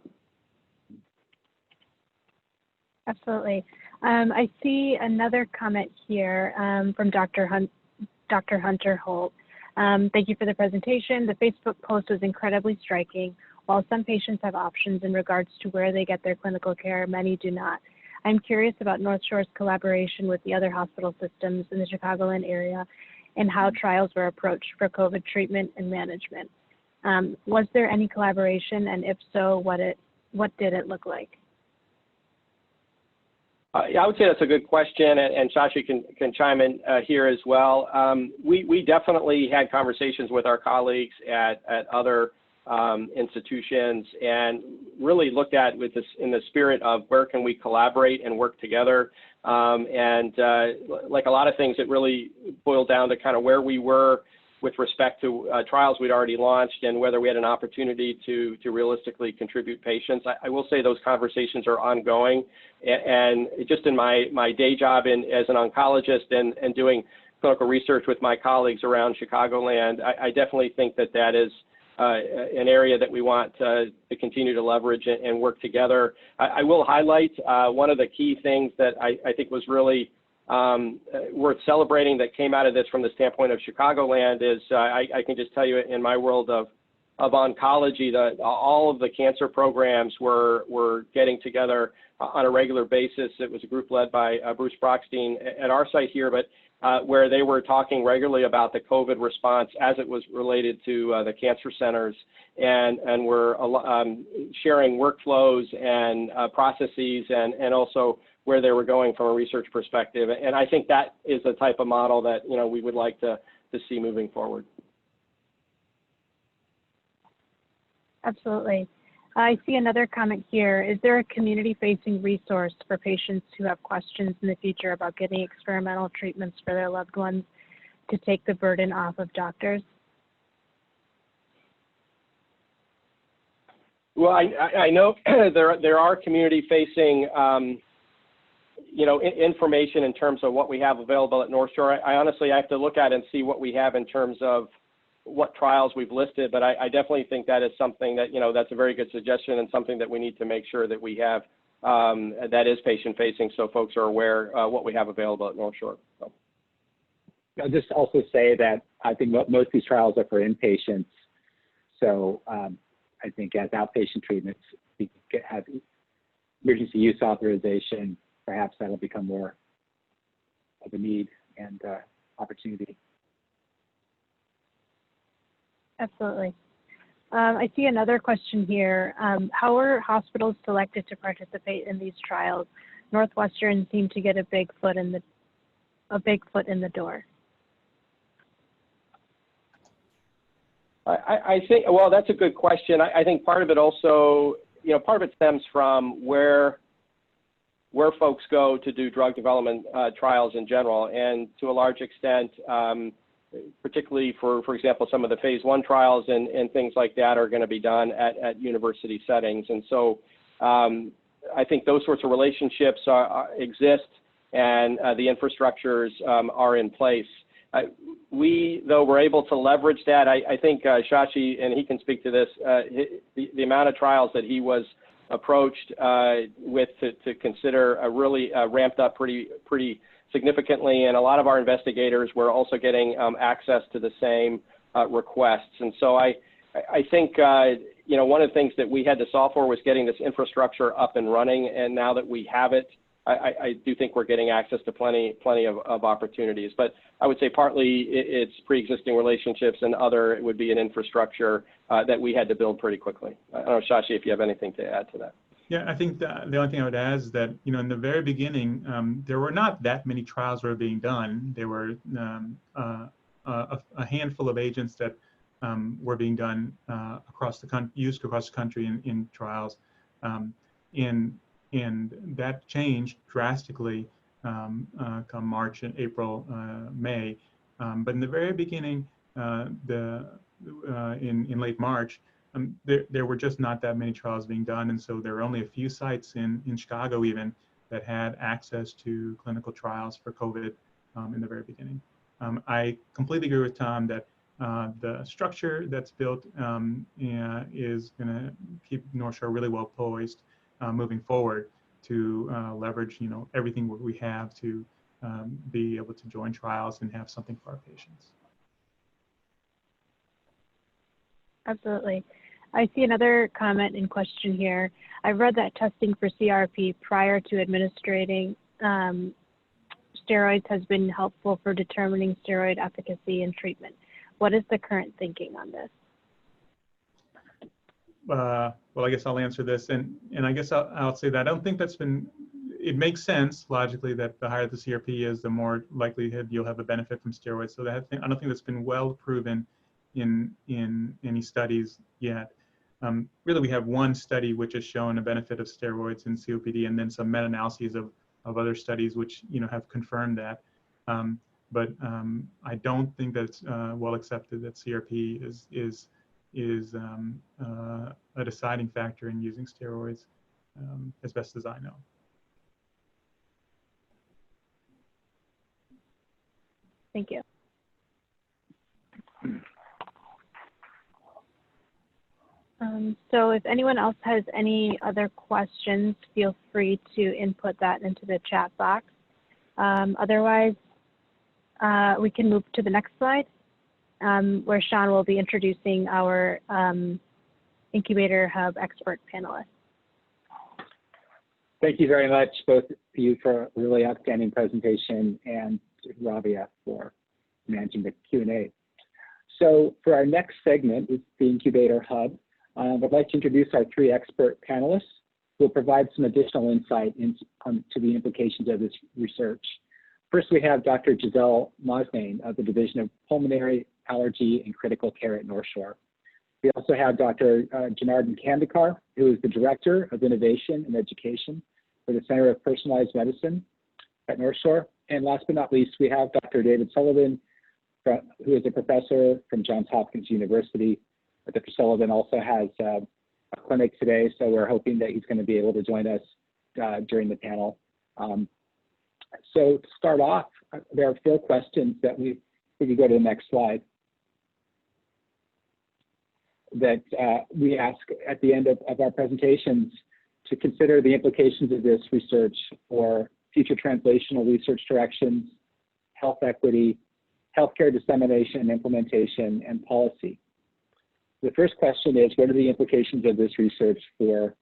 Absolutely. I see another comment here from Dr. Hunter Holt. Thank you for the presentation. The Facebook post was incredibly striking. While some patients have options in regards to where they get their clinical care, many do not. I'm curious about NorthShore's collaboration with the other hospital systems in the Chicagoland area and how trials were approached for COVID treatment and management. Was there any collaboration, and if so, what did it look like? Yeah, I would say that's a good question, and Shashi can chime in here as well. We definitely had conversations with our colleagues at other institutions and really looked at with this in the spirit of where can we collaborate and work together. Like a lot of things, it really boiled down to kind of where we were with respect to trials we'd already launched and whether we had an opportunity to realistically contribute patients. I will say those conversations are ongoing, and just in my day job as an oncologist and doing clinical research with my colleagues around Chicagoland, I definitely think that is an area that we want to continue to leverage and work together. I will highlight one of the key things that I think was really worth celebrating that came out of this from the standpoint of Chicagoland is I can just tell you in my world of oncology that all of the cancer programs were getting together on a regular basis. It was a group led by Bruce Brockstein at our site here, but where they were talking regularly about the COVID response as it was related to the cancer centers, and were sharing workflows and processes and also where they were going from a research perspective. And I think that is the type of model that we would like to see moving forward. Absolutely. I see another comment here. Is there a community-facing resource for patients who have questions in the future about getting experimental treatments for their loved ones to take the burden off of doctors? Well, I know there are community-facing, information in terms of what we have available at NorthShore. I honestly have to look at it and see what we have in terms of what trials we've listed, but I definitely think that is something that, that's a very good suggestion and something that we need to make sure that we have that is patient-facing, so folks are aware what we have available at NorthShore. So. I'll just also say that I think most of these trials are for inpatients, so I think as outpatient treatments, we have emergency use authorization. Perhaps that'll become more of a need and opportunity. Absolutely. I see another question here. How are hospitals selected to participate in these trials? Northwestern seemed to get a big foot in the door. I think, well, that's a good question. I think part of it also, part of it stems from where folks go to do drug development trials in general, and to a large extent, particularly for example, some of the phase 1 trials and things like that are going to be done at university settings. And so I think those sorts of relationships exist, and the infrastructures are in place. We, though, were able to leverage that. I think Shashi, and he can speak to this, the amount of trials that he was approached with to consider really ramped up pretty significantly, and a lot of our investigators were also getting access to the same requests. And so I think one of the things that we had to solve for was getting this infrastructure up and running, and now that we have it, I do think we're getting access to plenty of opportunities. But I would say partly it's pre-existing relationships, and other it would be an infrastructure that we had to build pretty quickly. I don't know, Shashi, if you have anything to add to that. Yeah, I think the only thing I would add is that, in the very beginning, there were not that many trials that were being done. There were a handful of agents that were being done used across the country in trials. And that changed drastically come March and April, May. But in the very beginning, in late March, there were just not that many trials being done, and so there were only a few sites in Chicago even that had access to clinical trials for COVID in the very beginning. I completely agree with Tom that the structure that's built is going to keep NorthShore really well poised moving forward to leverage everything we have to be able to join trials and have something for our patients. Absolutely. I see another comment and question here. I've read that testing for CRP prior to administering steroids has been helpful for determining steroid efficacy in treatment. What is the current thinking on this? Well, I guess I'll answer this, and I guess I'll say that I don't think that's been, it makes sense logically that the higher the CRP is, the more likelihood you'll have a benefit from steroids. So I don't think that's been well proven in any studies yet. Really, we have one study which has shown a benefit of steroids in COPD, and then some meta-analyses of other studies which have confirmed that. But I don't think that's well accepted that CRP is a deciding factor in using steroids, as best as I know. Thank you. So if anyone else has any other questions, feel free to input that into the chat box. Otherwise, we can move to the next slide, where Sean will be introducing our Incubator Hub expert panelists. Thank you very much, both of you, for a really outstanding presentation, and to Rabia for managing the Q&A. So for our next segment is the Incubator Hub. I'd like to introduce our three expert panelists who will provide some additional insight into the implications of this research. First, we have Dr. Giselle Mosnane of the Division of pulmonary, allergy, and critical care at NorthShore. We also have Dr. Janardhan Kandekar, who is the Director of Innovation and Education for the Center of Personalized Medicine at NorthShore. And last but not least, we have Dr. David Sullivan, who is a professor from Johns Hopkins University. Dr. Sullivan also has a clinic today, so we're hoping that he's going to be able to join us during the panel. So to start off, there are 4 questions that we could go to the next slide, that we ask at the end of our presentations to consider the implications of this research for future translational research directions, health equity, healthcare dissemination and implementation, and policy. The first question is, what are the implications of this research for,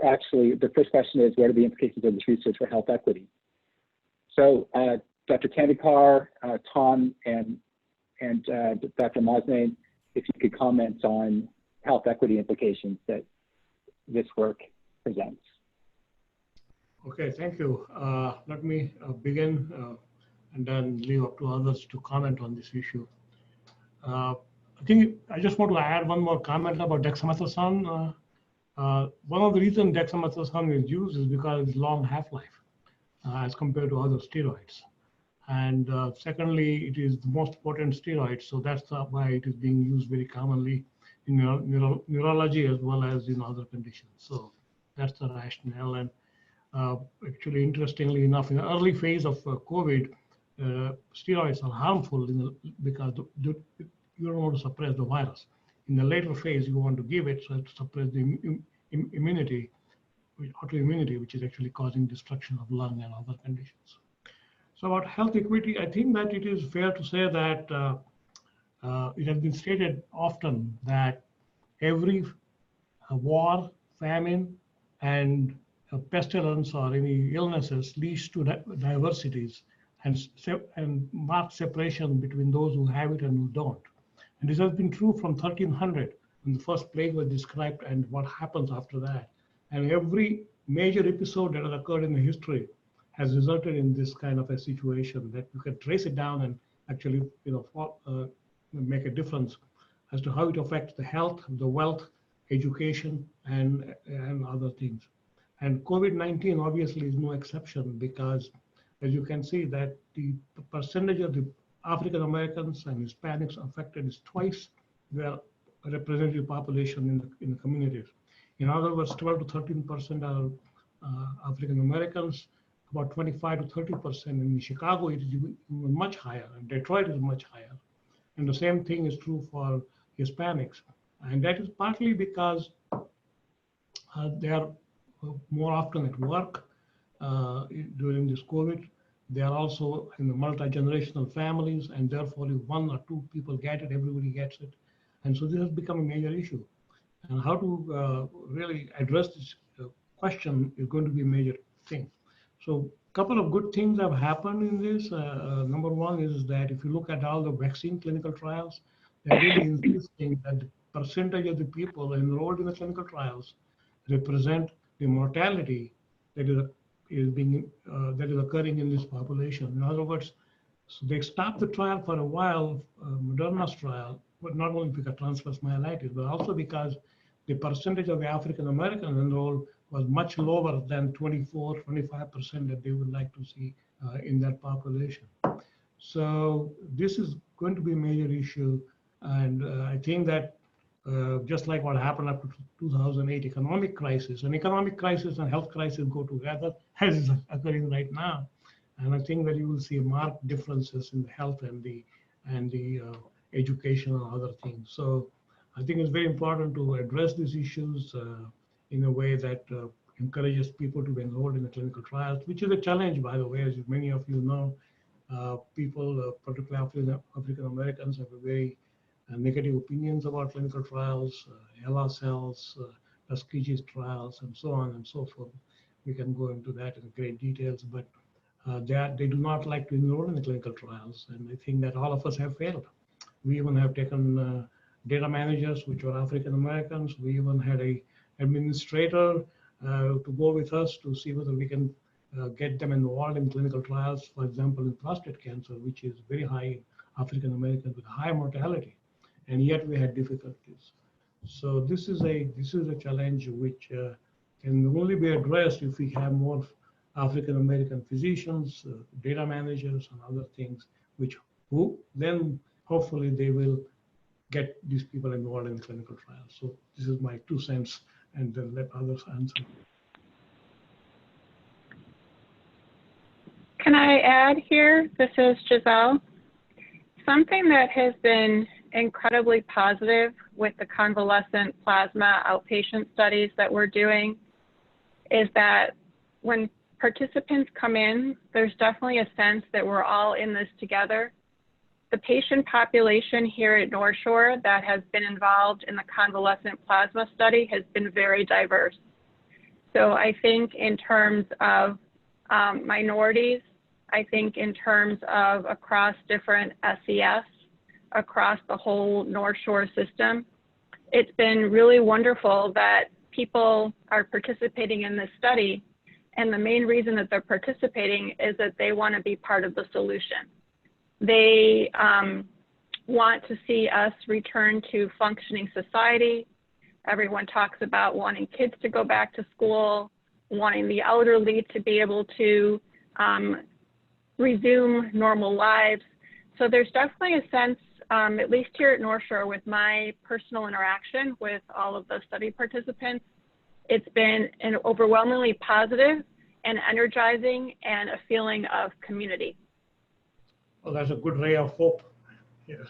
actually, the first question is, what are the implications of this research for health equity? So Dr. Kandekar, Tom, and Dr. Mosnane, if you could comment on health equity implications that this work presents. Okay, thank you. Let me begin and then leave up to others to comment on this issue. I think I just want to add one more comment about dexamethasone. One of the reasons dexamethasone is used is because it's long half-life as compared to other steroids. And secondly, it is the most potent steroid, so that's why it is being used very commonly in neurology as well as in other conditions. So that's the rationale. And actually, interestingly enough, in the early phase of COVID, steroids are harmful because you don't want to suppress the virus. In the later phase, you want to give it so to suppress the immunity, autoimmunity, which is actually causing destruction of lung and other conditions. So about health equity, I think that it is fair to say that it has been stated often that every war, famine, and pestilence or any illnesses leads to diversities and marked separation between those who have it and who don't. And this has been true from 1300 when the first plague was described and what happens after that. And every major episode that has occurred in the history has resulted in this kind of a situation that you can trace it down and actually, make a difference as to how it affects the health, the wealth, education, and other things. And COVID-19 obviously is no exception because, as you can see, that the percentage of the African Americans and Hispanics affected is twice their representative population in the communities. In other words, 12 to 13% are African Americans, about 25 to 30%. In Chicago, it is even much higher, and Detroit is much higher. And the same thing is true for Hispanics. And that is partly because they are more often at work during this COVID. They are also in the multi-generational families, and therefore if 1 or 2 people get it, everybody gets it. And so this has become a major issue. And how to really address this question is going to be a major thing. So a couple of good things have happened in this. Number one is that if you look at all the vaccine clinical trials, they're really insisting that the percentage of the people enrolled in the clinical trials represent the mortality that is occurring in this population. In other words, so they stopped the trial for a while, Moderna's trial, but not only because transverse myelitis, but also because the percentage of the African Americans enrolled was much lower than 24, 25% that they would like to see in that population. So this is going to be a major issue. And I think that just like what happened after 2008 economic crisis, an economic crisis and health crisis go together, as is occurring right now. And I think that you will see marked differences in the health and the education and other things. So I think it's very important to address these issues in a way that encourages people to be enrolled in the clinical trials, which is a challenge, by the way, as many of you know. People, particularly African Americans, have a very negative opinions about clinical trials, ELA cells, Tuskegee trials, and so on and so forth. We can go into that in great details, but they do not like to enroll in the clinical trials, and I think that all of us have failed. We even have taken data managers, which were African Americans. We even had a administrator to go with us to see whether we can get them involved in clinical trials, for example, in prostate cancer, which is very high African Americans with high mortality, and yet we had difficulties. So this is a challenge which can only be addressed if we have more African American physicians, data managers, and other things, who then hopefully they will get these people involved in clinical trials. So this is my 2 cents, and then let others answer. Can I add here? This is Giselle. Something that has been incredibly positive with the convalescent plasma outpatient studies that we're doing is that when participants come in, there's definitely a sense that we're all in this together. The patient population here at NorthShore that has been involved in the convalescent plasma study has been very diverse. So I think in terms of minorities, I think in terms of across different SES, across the whole NorthShore system, it's been really wonderful that people are participating in this study. And the main reason that they're participating is that they want to be part of the solution. They want to see us return to functioning society. Everyone talks about wanting kids to go back to school, wanting the elderly to be able to resume normal lives. So there's definitely a sense, at least here at NorthShore, with my personal interaction with all of the study participants, it's been an overwhelmingly positive and energizing and a feeling of community. Well, that's a good ray of hope. Yes.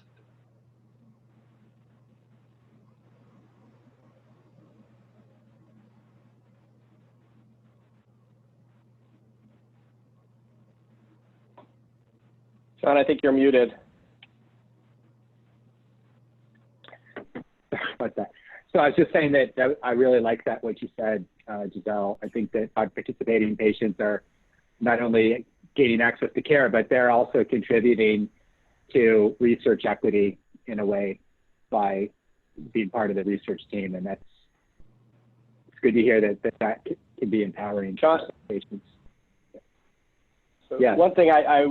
John, I think you're muted. About that. So I was just saying that I really like that, what you said, Giselle. I think that our participating patients are not only gaining access to care, but they're also contributing to research equity in a way by being part of the research team. And it's good to hear that can be empowering John, for patients. So yeah. One thing I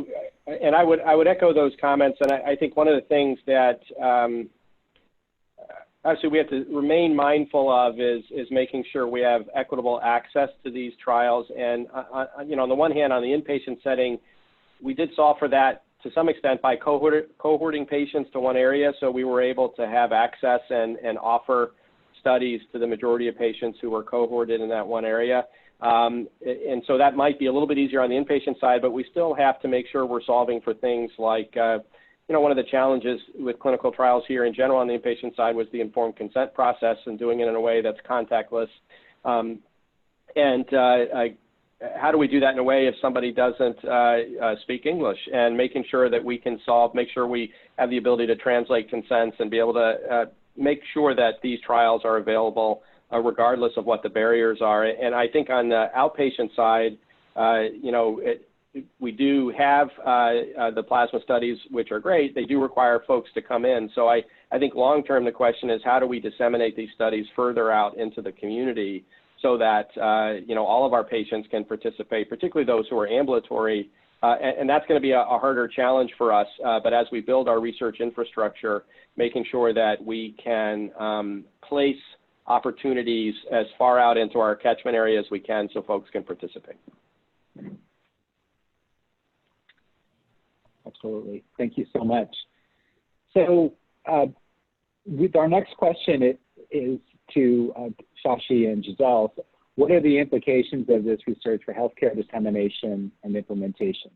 would echo those comments, and I think one of the things that actually we have to remain mindful of is making sure we have equitable access to these trials. And on the one hand, on the inpatient setting, we did solve for that to some extent by cohorting patients to one area, so we were able to have access and offer studies to the majority of patients who were cohorted in that one area. And so that might be a little bit easier on the inpatient side, but we still have to make sure we're solving for things like, one of the challenges with clinical trials here in general on the inpatient side was the informed consent process and doing it in a way that's contactless. How do we do that in a way if somebody doesn't speak English, and making sure that we can make sure we have the ability to translate consents and be able to make sure that these trials are available regardless of what the barriers are. And I think on the outpatient side, we do have the plasma studies, which are great. They do require folks to come in. So I think long-term, the question is, how do we disseminate these studies further out into the community so that, all of our patients can participate, particularly those who are ambulatory. And that's going to be a harder challenge for us. But as we build our research infrastructure, making sure that we can place opportunities as far out into our catchment area as we can so folks can participate. Absolutely. Thank you so much. So with our next question is to Shashi and Giselle. What are the implications of this research for healthcare dissemination and implementation?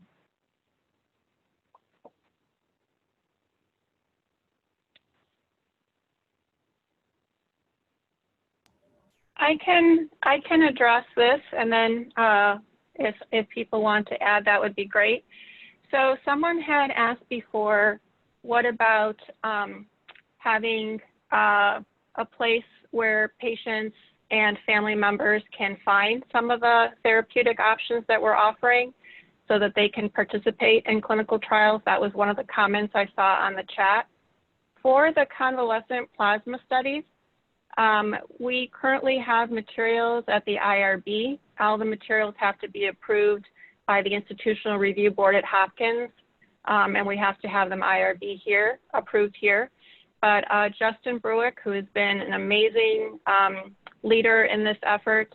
I can address this, and then if people want to add, that would be great. So someone had asked before, what about having a place where patients and family members can find some of the therapeutic options that we're offering so that they can participate in clinical trials? That was one of the comments I saw on the chat. For the convalescent plasma studies, We currently have materials at the IRB. All the materials have to be approved by the Institutional Review Board at Hopkins, and we have to have them IRB here, approved here. But Justin Bruick, who has been an amazing leader in this effort,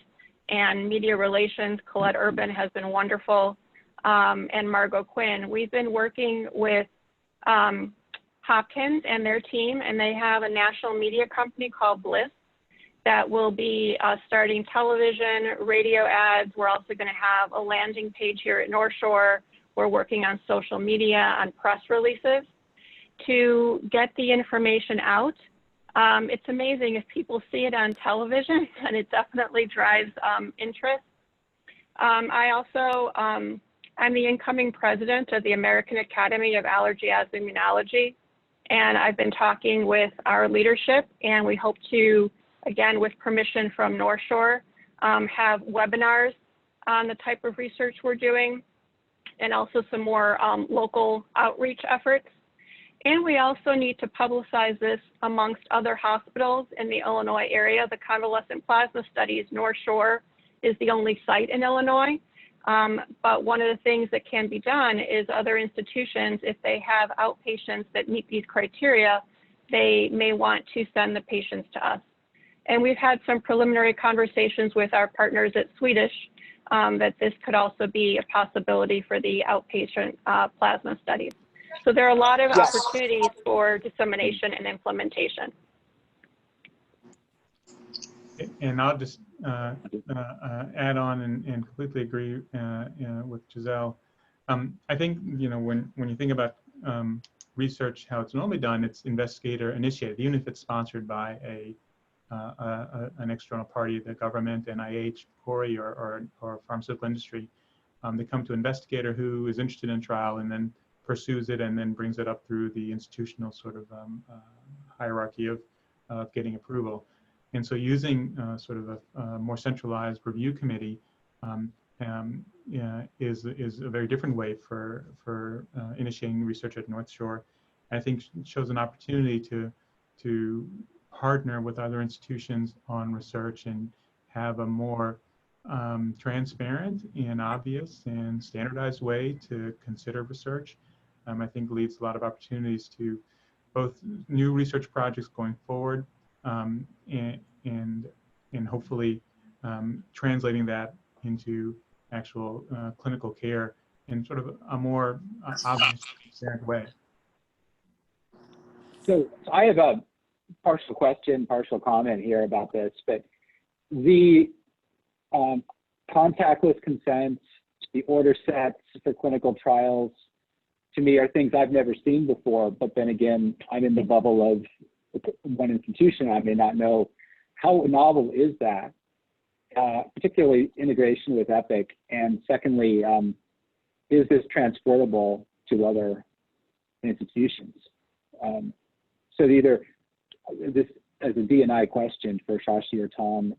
and media relations, Colette Urban has been wonderful, and Margot Quinn. We've been working with Hopkins and their team, and they have a national media company called Bliss that will be starting television, radio ads. We're also going to have a landing page here at NorthShore. We're working on social media, on press releases to get the information out. It's amazing if people see it on television, and it definitely drives interest. I also, I'm the incoming president of the American Academy of Allergy, Asthma, Immunology, and I've been talking with our leadership, and we hope to, again, with permission from NorthShore, have webinars on the type of research we're doing, and also some more local outreach efforts. And we also need to publicize this amongst other hospitals in the Illinois area. The convalescent plasma studies, NorthShore is the only site in Illinois. But one of the things that can be done is other institutions, if they have outpatients that meet these criteria, they may want to send the patients to us. And we've had some preliminary conversations with our partners at Swedish that this could also be a possibility for the outpatient plasma studies. So there are a lot of opportunities for dissemination and implementation. And I'll just add on and completely agree with Giselle. I think, you know, when you think about research, how it's normally done, it's investigator initiated, even if it's sponsored by an external party, the government, NIH, PORI, or pharmaceutical industry. They come to an investigator who is interested in trial and then pursues it and then brings it up through the institutional sort of hierarchy of getting approval. And so using sort of a more centralized review committee is a very different way for initiating research at NorthShore. I think it shows an opportunity to partner with other institutions on research and have a more transparent and obvious and standardized way to consider research. I think leads a lot of opportunities to both new research projects going forward and hopefully translating that into actual clinical care in sort of a more obvious, transparent way. So I have a partial question, partial comment here about this, but the contactless consents, the order sets for clinical trials, to me are things I've never seen before, but then again, I'm in the bubble of one institution. I may not know how novel is that, particularly integration with Epic, and secondly, is this transportable to other institutions? So either this as a D&I question for Shashi or Tom.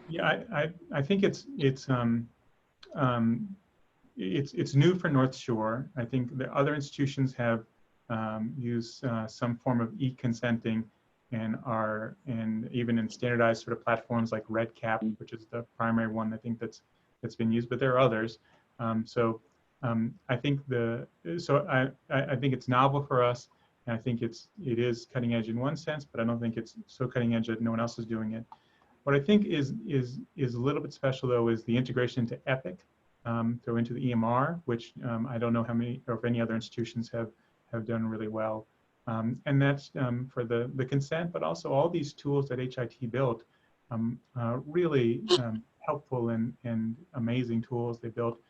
Yeah, I think it's new for NorthShore. I think the other institutions have used some form of e-consenting and even in standardized sort of platforms like REDCap, which is the primary one I think that's been used, but there are others. I think I think it's novel for us, and I think it is cutting edge in one sense, but I don't think it's so cutting edge that no one else is doing it. What I think is a little bit special though is the integration into Epic, through into the EMR, which I don't know how many or if any other institutions have done really well. And that's for the consent, but also all these tools that HIT built, really helpful and amazing tools they built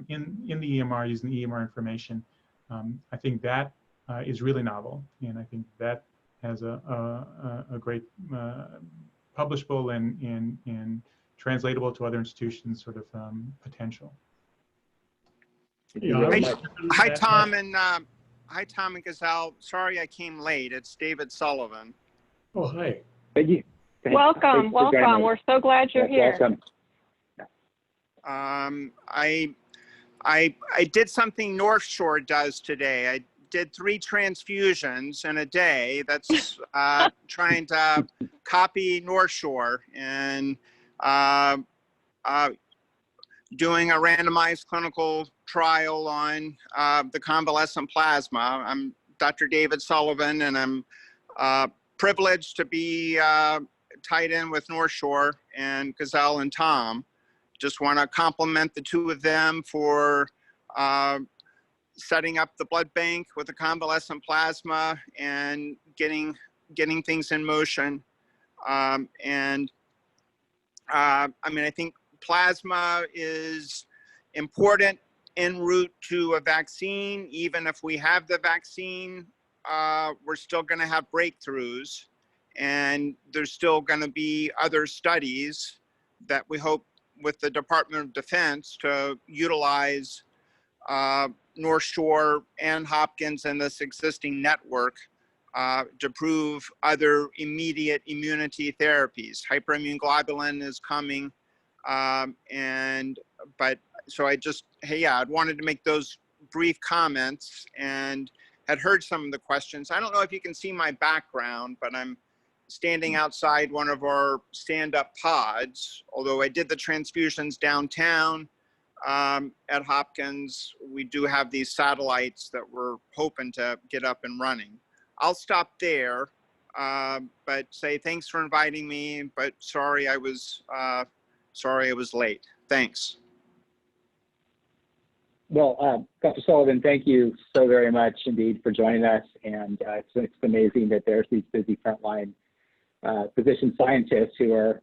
in the EMR, using the EMR information. I think that is really novel, and I think that has a great publishable and translatable to other institutions sort of potential. Yeah, Hi, Tom and Giselle. Sorry I came late. It's David Sullivan. Oh, hi. Thank you. Welcome. We're so glad you're here. Welcome. I did something NorthShore does today. I did 3 transfusions in a day. That's trying to copy NorthShore and doing a randomized clinical trial on the convalescent plasma. I'm Dr. David Sullivan, and I'm privileged to be tied in with NorthShore and Gazelle and Tom. Just want to compliment the 2 of them for setting up the blood bank with the convalescent plasma and getting things in motion. I mean, I think plasma is important en route to a vaccine. Even if we have the vaccine, we're still going to have breakthroughs, and there's still going to be other studies that we hope with the Department of Defense to utilize NorthShore and Hopkins and this existing network to prove other immediate immunity therapies. Hyperimmune globulin is coming, so I wanted to make those brief comments and had heard some of the questions. I don't know if you can see my background, but I'm standing outside one of our stand-up pods. Although I did the transfusions downtown at Hopkins, we do have these satellites that we're hoping to get up and running. I'll stop there, but say thanks for inviting me, but sorry I was late. Thanks. Well, Dr. Sullivan, thank you so very much indeed for joining us. And it's amazing that there's these busy frontline physician scientists who are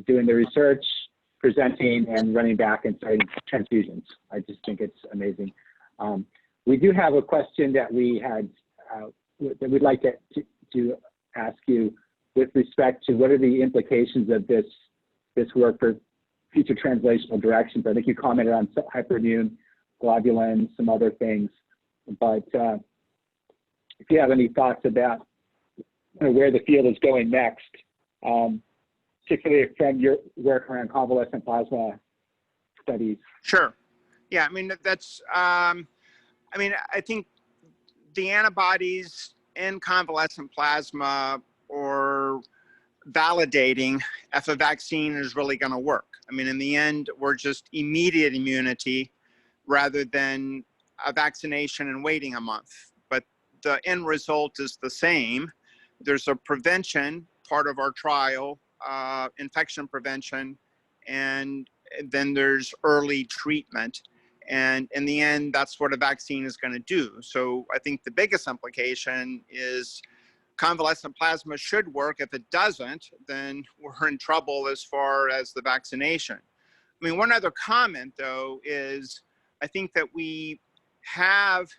doing the research, presenting, and running back and starting transfusions. I just think it's amazing. We do have a question that we had that we'd like to ask you with respect to what are the implications of this work for future translational directions. I think you commented on hyperimmune globulin, some other things, but if you have any thoughts about where the field is going next, particularly from your work around convalescent plasma studies. Sure. Yeah, I mean, that's, I think the antibodies in convalescent plasma are validating if a vaccine is really going to work. I mean, in the end, we're just immediate immunity rather than a vaccination and waiting a month. But the end result is the same. There's a prevention part of our trial, infection prevention, and then there's early treatment. And in the end, that's what a vaccine is going to do. So I think the biggest implication is convalescent plasma should work. If it doesn't, then we're in trouble as far as the vaccination. I mean, one other comment, though, is I think that we have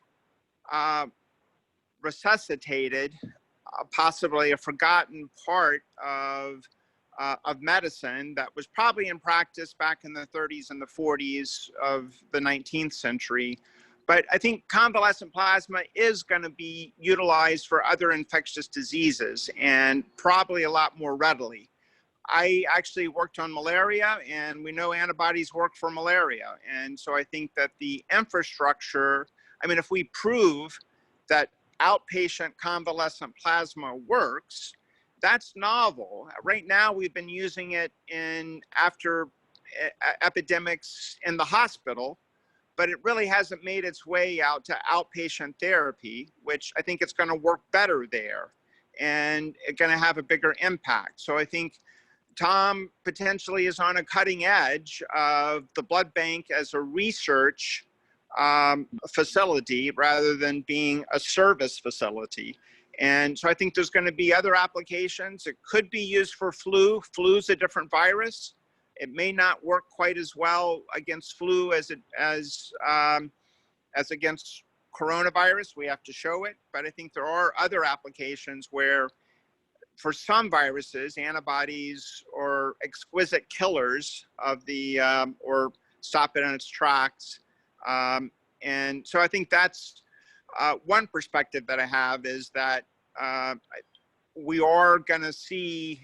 resuscitated possibly a forgotten part of medicine that was probably in practice back in the 30s and the 40s of the 19th century. But I think convalescent plasma is going to be utilized for other infectious diseases, and probably a lot more readily. I actually worked on malaria, and we know antibodies work for malaria. And so I think that the infrastructure, I mean, if we prove that outpatient convalescent plasma works, that's novel. Right now, we've been using it after epidemics in the hospital, but it really hasn't made its way out to outpatient therapy, which I think it's going to work better there and it's going to have a bigger impact. So I think Tom potentially is on a cutting edge of the blood bank as a research facility rather than being a service facility. And so I think there's going to be other applications. It could be used for flu. Flu's a different virus. It may not work quite as well against flu as against coronavirus. We have to show it. But I think there are other applications where for some viruses, antibodies are exquisite killers of the, or stop it in its tracks. And so I think that's one perspective that I have, is that we are going to see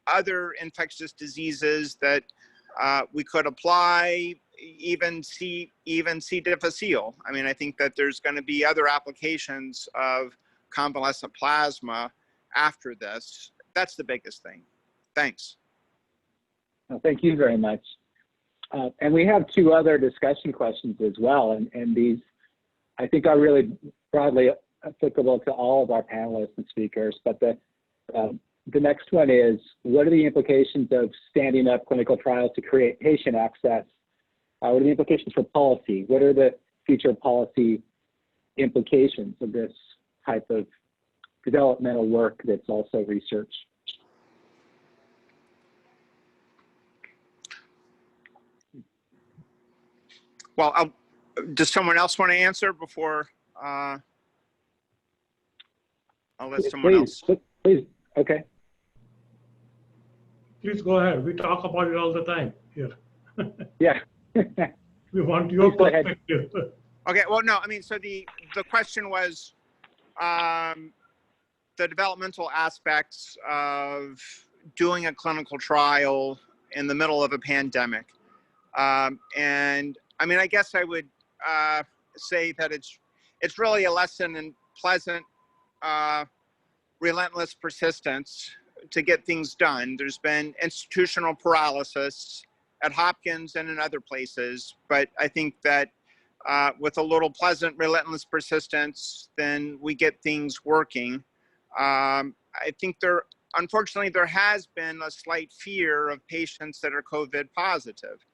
other infectious diseases that we could apply even C. difficile. I mean, I think that there's going to be other applications of convalescent plasma after this. That's the biggest thing. Thanks. Well, thank you very much. And we have two other discussion questions as well, and these I think are really broadly applicable to all of our panelists and speakers. But the next one is, what are the implications of standing up clinical trials to create patient access? What are the implications for policy? What are the future policy implications of this type of developmental work that's also research? Well, does someone else want to answer before I'll let someone else? Please, okay. Please go ahead. We talk about it all the time here. Yeah. We want your perspective. Okay, well, no, I mean, so the question was the developmental aspects of doing a clinical trial in the middle of a pandemic. And I mean, I guess I would say that it's really a lesson in pleasant, relentless persistence to get things done. There's been institutional paralysis at Hopkins and in other places, but I think that with a little pleasant, relentless persistence, then we get things working. I think unfortunately, there has been a slight fear of patients that are COVID positive,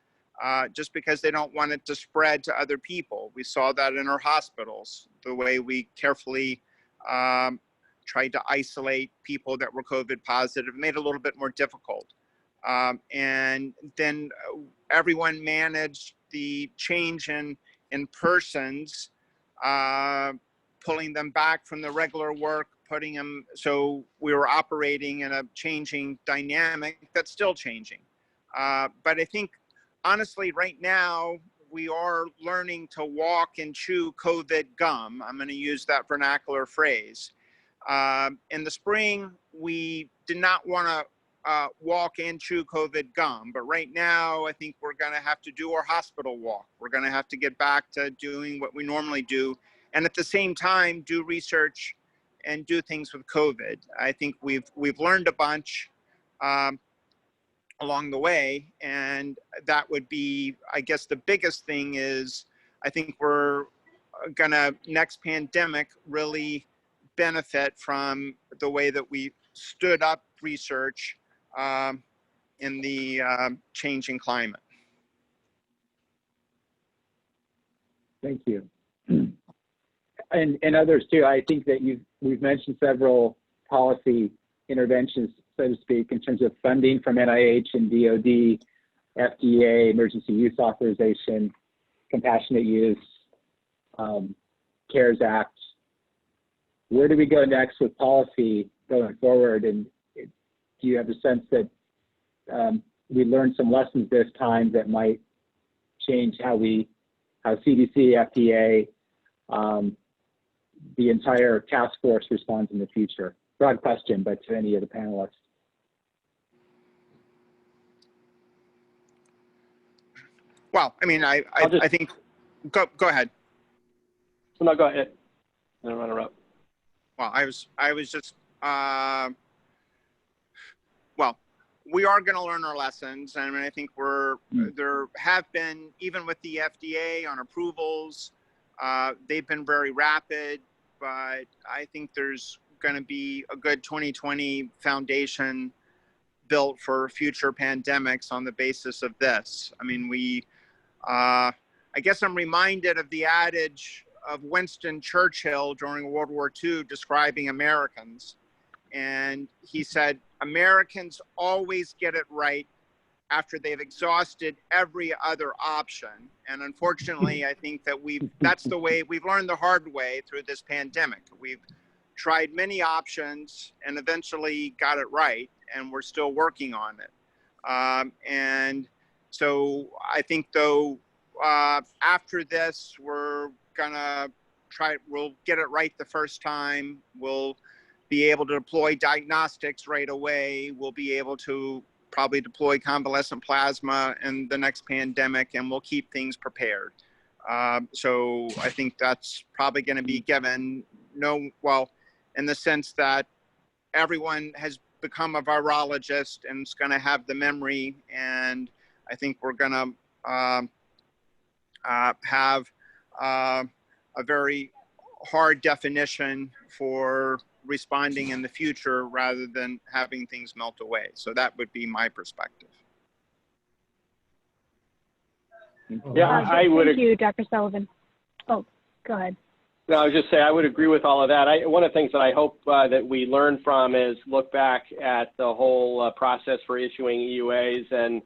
just because they don't want it to spread to other people. We saw that in our hospitals, the way we carefully tried to isolate people that were COVID positive, made it a little bit more difficult. And then everyone managed the change in persons, pulling them back from the regular work, putting them, so we were operating in a changing dynamic that's still changing. But I think, honestly, right now, we are learning to walk and chew COVID gum. I'm going to use that vernacular phrase. In the spring, we did not want to walk and chew COVID gum, but right now, I think we're going to have to do our hospital walk. We're going to have to get back to doing what we normally do, and at the same time, do research and do things with COVID. I think we've learned a bunch along the way, and that would be, I guess, the biggest thing is I think we're gonna, next pandemic, really benefit from the way that we stood up research in the changing climate. Thank you. And others too. I think that we've mentioned several policy interventions, so to speak, in terms of funding from NIH and DoD, FDA, emergency use authorization, compassionate use, CARES Act. Where do we go next with policy going forward? And do you have a sense that we learned some lessons this time that might change how CDC, FDA, the entire task force responds in the future? Broad question, but to any of the panelists. Well, I mean, I think, go ahead. No, go ahead. I don't want to interrupt. Well, I was just, well, we are going to learn our lessons. I mean, I think there have been, even with the FDA on approvals, they've been very rapid, but I think there's going to be a good 2020 foundation built for future pandemics on the basis of this. I mean, I guess I'm reminded of the adage of Winston Churchill during World War II describing Americans. And he said, Americans always get it right after they've exhausted every other option. And unfortunately, I think that that's the way we've learned the hard way through this pandemic. We've tried many options and eventually got it right, and we're still working on it. And so I think, though, after this, we'll get it right the first time. We'll be able to deploy diagnostics right away. We'll be able to probably deploy convalescent plasma in the next pandemic, and we'll keep things prepared. So I think that's probably going to be given. Well, in the sense that everyone has become a virologist and is going to have the memory, and I think we're going to have a very hard definition for responding in the future rather than having things melt away. So that would be my perspective. Yeah, I would. Thank you, Dr. Sullivan. Oh, go ahead. No, I was just saying I would agree with all of that. One of the things that I hope that we learn from is look back at the whole process for issuing EUAs, and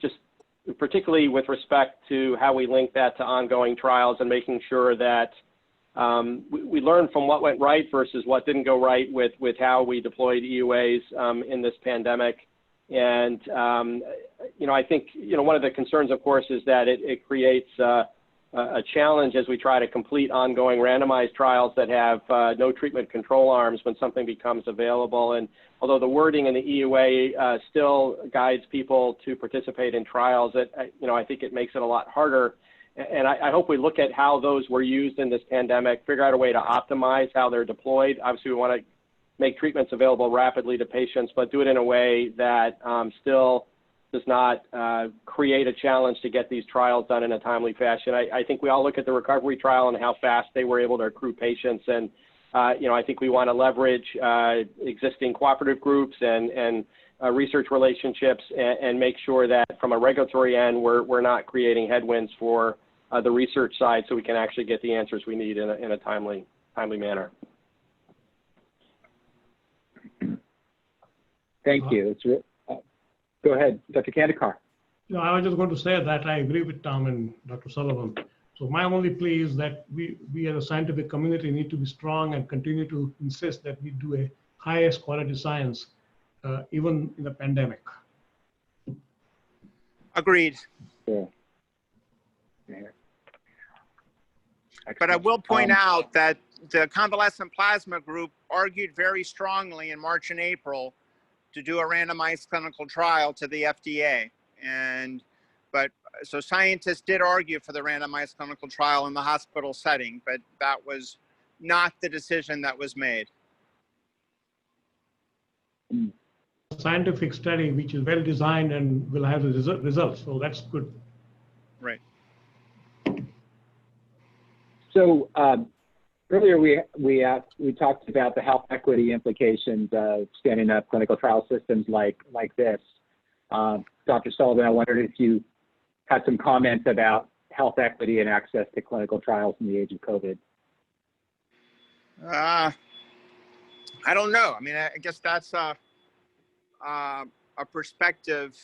just particularly with respect to how we link that to ongoing trials and making sure that we learn from what went right versus what didn't go right with how we deployed EUAs in this pandemic. And, I think, one of the concerns, of course, is that it creates a challenge as we try to complete ongoing randomized trials that have no treatment control arms when something becomes available. And although the wording in the EUA still guides people to participate in trials, I think it makes it a lot harder. And I hope we look at how those were used in this pandemic, figure out a way to optimize how they're deployed. Obviously, we want to make treatments available rapidly to patients, but do it in a way that still does not create a challenge to get these trials done in a timely fashion. I think we all look at the recovery trial and how fast they were able to accrue patients. And, I think we want to leverage existing cooperative groups and research relationships and make sure that from a regulatory end, we're not creating headwinds for the research side so we can actually get the answers we need in a timely manner. Thank you. Go ahead, Dr. Kandekar. No, I was just going to say that I agree with Tom and Dr. Sullivan. So my only plea is that we as a scientific community need to be strong and continue to insist that we do a highest quality science, even in the pandemic. Agreed. Yeah. But I will point out that the convalescent plasma group argued very strongly in March and April to do a randomized clinical trial to the FDA. So scientists did argue for the randomized clinical trial in the hospital setting, but that was not the decision that was made. Scientific study which is well designed and will have the results, so that's good. Right. So earlier we talked about the health equity implications of standing up clinical trial systems like this. Dr. Sullivan, I wondered if you had some comments about health equity and access to clinical trials in the age of COVID. I don't know. I mean, I guess that's a perspective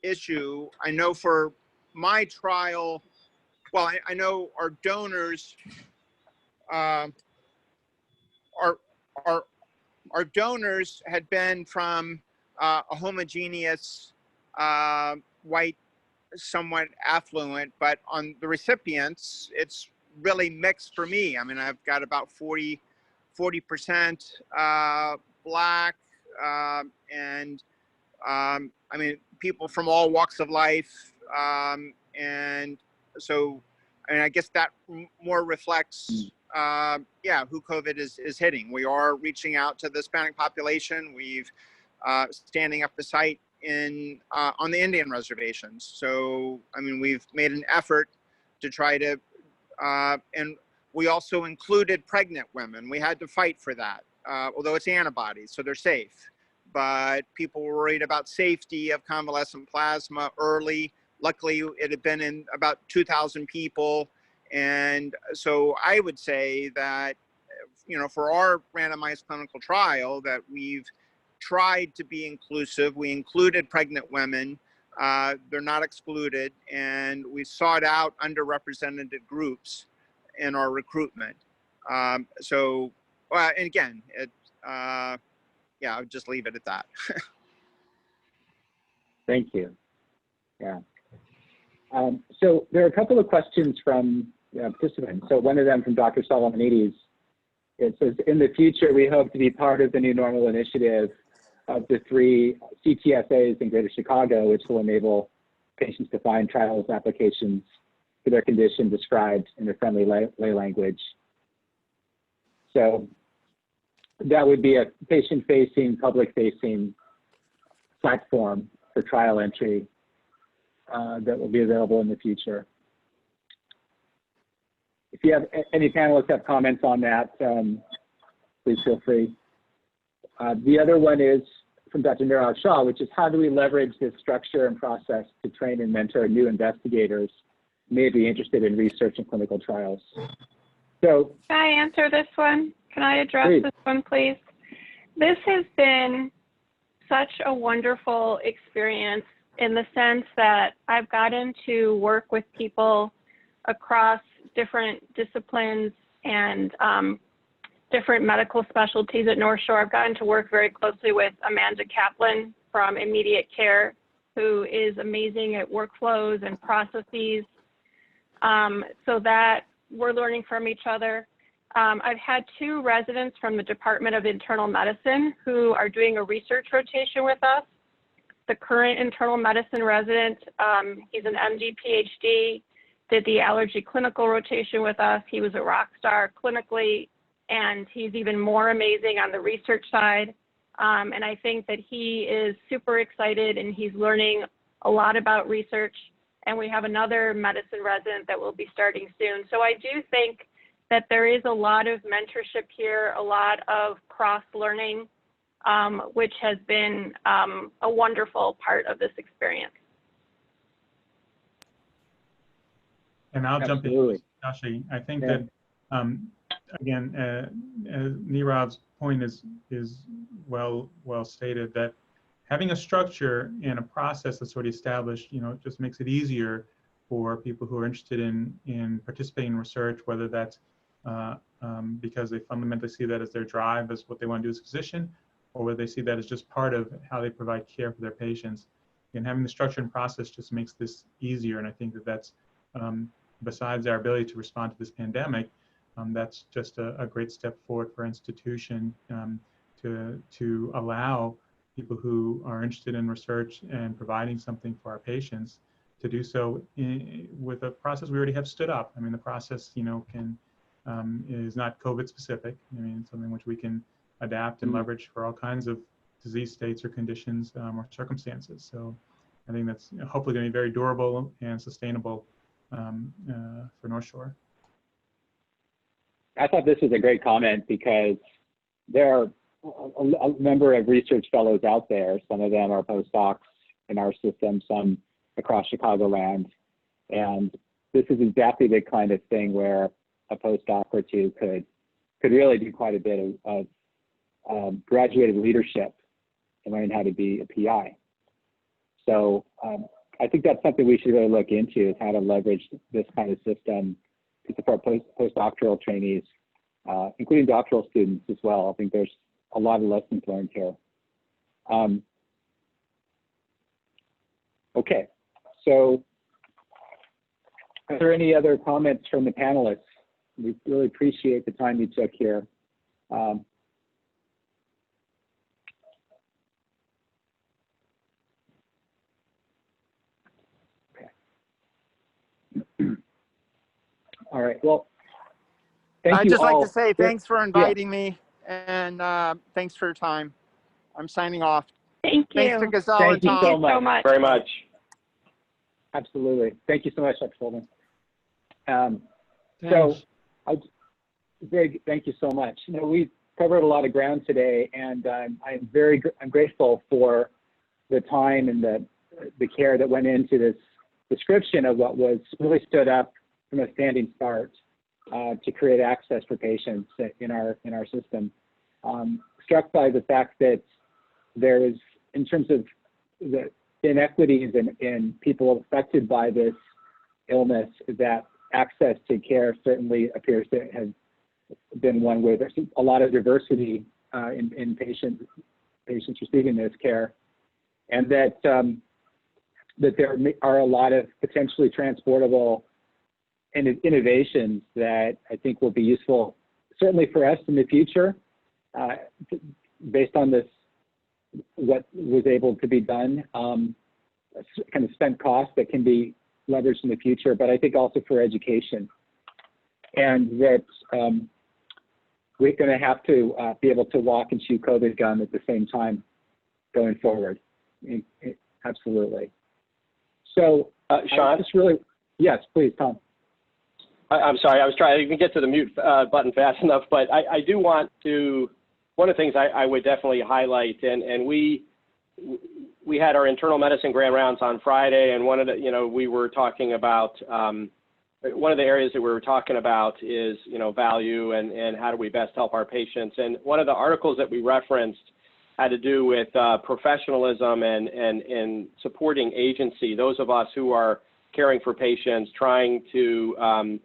issue. I know for my trial, well, I know our donors, our donors had been from a homogeneous, white, somewhat affluent, but on the recipients, it's really mixed for me. I mean, I've got about 40% Black, and I mean, people from all walks of life, and so, and I guess that more reflects, who COVID is hitting. We are reaching out to the Hispanic population. We've standing up the site on the Indian reservations. So, I mean, we've made an effort to try to, and we also included pregnant women. We had to fight for that, although it's antibodies, so they're safe. But people were worried about safety of convalescent plasma early. Luckily, it had been in about 2,000 people. And so I would say that, for our randomized clinical trial, that we've tried to be inclusive. We included pregnant women. They're not excluded. And we sought out underrepresented groups in our recruitment. And again, I'll just leave it at that. Thank you. Yeah. So there are a couple of questions from participants. So one of them from Dr. Solomonides. It says, in the future, we hope to be part of the New Normal initiative of the 3 CTSAs in Greater Chicago, which will enable patients to find trials applications for their condition described in a friendly lay language. So that would be a patient-facing, public-facing platform for trial entry that will be available in the future. If you have any panelists have comments on that, please feel free. The other one is from Dr. Nirav Shah, which is how do we leverage this structure and process to train and mentor new investigators who may be interested in research and clinical trials. So, can I answer this one? Can I address please. this one, please? This has been such a wonderful experience in the sense that I've gotten to work with people across different disciplines and different medical specialties at NorthShore. I've gotten to work very closely with Amanda Kaplan from Immediate Care, who is amazing at workflows and processes, so that we're learning from each other. I've had 2 residents from the Department of Internal Medicine who are doing a research rotation with us. The current internal medicine resident, he's an MD, PhD, did the allergy clinical rotation with us. He was a rock star clinically, and he's even more amazing on the research side. And I think that he is super excited and he's learning a lot about research. And we have another medicine resident that will be starting soon. So I do think that there is a lot of mentorship here, a lot of cross-learning, which has been a wonderful part of this experience. And I'll Absolutely. jump in, Joshi. I think that, again, Nirav's point is well stated, that having a structure and a process that's already established, just makes it easier for people who are interested in participating in research, whether that's because they fundamentally see that as their drive, as what they want to do as a physician, or whether they see that as just part of how they provide care for their patients. And having the structure and process just makes this easier. And I think that that's, besides our ability to respond to this pandemic, that's just a great step forward for our institution to allow people who are interested in research and providing something for our patients to do so with a process we already have stood up. I mean, the process, is not COVID specific. I mean, it's something which we can adapt and leverage for all kinds of disease states or conditions or circumstances. So I think that's hopefully going to be very durable and sustainable for NorthShore. I thought this was a great comment because there are a number of research fellows out there. Some of them are postdocs in our system, some across Chicagoland. And this is exactly the kind of thing where a postdoc or 2 could really do quite a bit of graduated leadership and learn how to be a PI. So I think that's something we should really look into, is how to leverage this kind of system to support postdoctoral trainees, including doctoral students as well. I think there's a lot of lessons learned here. Okay, so are there any other comments from the panelists? We really appreciate the time you took here. All right, well, thank you all. I'd just like to say thanks for inviting me, and thanks for your time. I'm signing off. Thank you. Thanks to Gazelle Thank and you Tom. so much. Very much. Absolutely. Thank you so much, Dr. Sullivan. Thanks. Thank you so much. We covered a lot of ground today, and I'm grateful for the time and the care that went into this description of what was really stood up from a standing start to create access for patients in our system. Struck by the fact that there is, in terms of the inequities in people affected by this illness, that access to care certainly appears to have been one where there's a lot of diversity in patients receiving this care, and that there are a lot of potentially transportable innovations that I think will be useful, certainly for us in the future, based on this what was able to be done, kind of spent costs that can be leveraged in the future, but I think also for education. And that we're going to have to be able to walk and chew COVID gum at the same time going forward. Absolutely. So, Sean? Yes, please, Tom. I'm sorry, I was trying to get to the mute button fast enough, but I do want to, one of the things I would definitely highlight, and we had our internal medicine grand rounds on Friday, and one of the, we were talking about, one of the areas that we were talking about is, value and how do we best help our patients. And one of the articles that we referenced had to do with professionalism and supporting agency, those of us who are caring for patients, trying to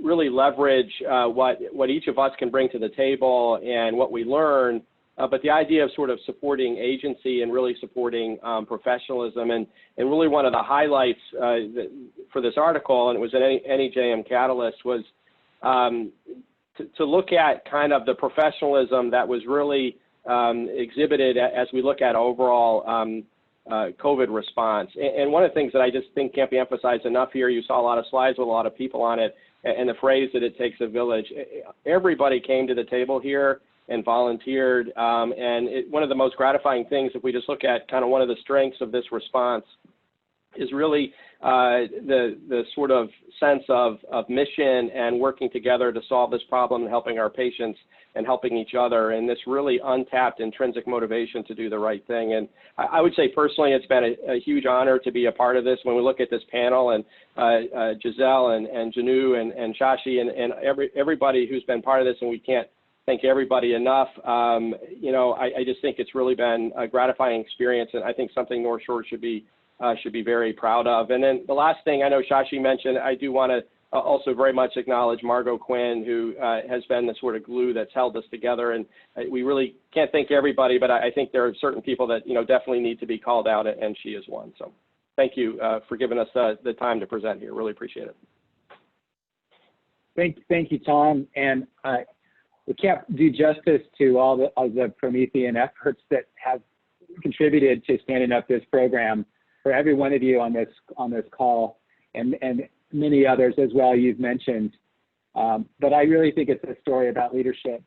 really leverage what each of us can bring to the table and what we learn, but the idea of sort of supporting agency and really supporting professionalism. And really one of the highlights for this article, and it was an NEJM Catalyst, was to look at kind of the professionalism that was really exhibited as we look at overall COVID response. And one of the things that I just think can't be emphasized enough here, you saw a lot of slides with a lot of people on it, and the phrase that it takes a village. Everybody came to the table here and volunteered, and one of the most gratifying things, if we just look at kind of one of the strengths of this response, is really the sort of sense of mission and working together to solve this problem and helping our patients and helping each other, and this really untapped intrinsic motivation to do the right thing. And I would say personally, it's been a huge honor to be a part of this. When we look at this panel, and Giselle and Janu and Shashi and everybody who's been part of this, and we can't thank everybody enough. I just think it's really been a gratifying experience, and I think something NorthShore should be very proud of. And then the last thing, I know Shashi mentioned, I do want to also very much acknowledge Margot Quinn, who has been the sort of glue that's held us together. And we really can't thank everybody, but I think there are certain people that definitely need to be called out, and she is one. So thank you for giving us the time to present here. Really appreciate it. Thank you, Tom. And we can't do justice to all the Promethean efforts that have contributed to standing up this program. For every one of you on this call, and many others as well you've mentioned. But I really think it's a story about leadership,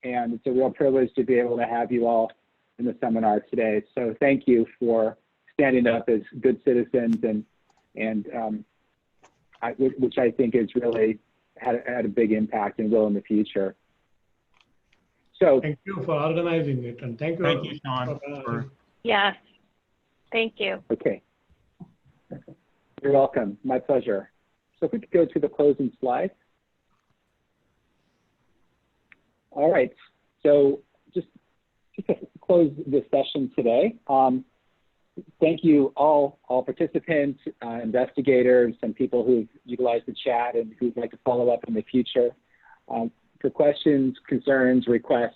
and it's a real privilege to be able to have you all in the seminar today. So thank you for standing up as good citizens, which I think has really had a big impact and will in the future. So thank you for organizing it, and thank you, Sean. Yes. Thank you. Okay. You're welcome. My pleasure. So if we could go to the closing slide. All right. So just to close this session today, thank you all participants, investigators, and people who've utilized the chat and who'd like to follow up in the future. For questions, concerns, requests,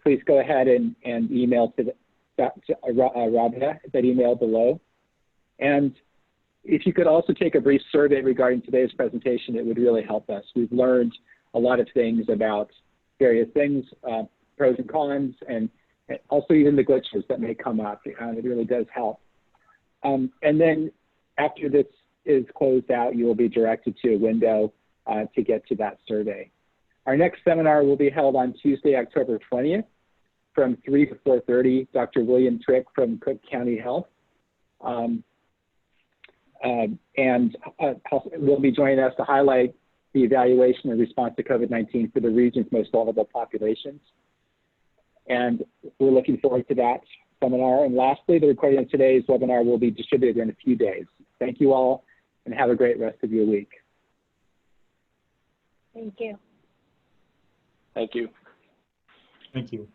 please go ahead and email to Rabia, that email below. And if you could also take a brief survey regarding today's presentation, it would really help us. We've learned a lot of things about various things, pros and cons, and also even the glitches that may come up. It really does help. And then after this is closed out, you will be directed to a window to get to that survey. Our next seminar will be held on Tuesday, October 20th from 3 to 4:30. Dr. William Trick from Cook County Health. Will be joining us to highlight the evaluation and response to COVID-19 for the region's most vulnerable populations. And we're looking forward to that seminar. And lastly, the recording of today's webinar will be distributed in a few days. Thank you all, and have a great rest of your week. Thank you. Thank you. Thank you.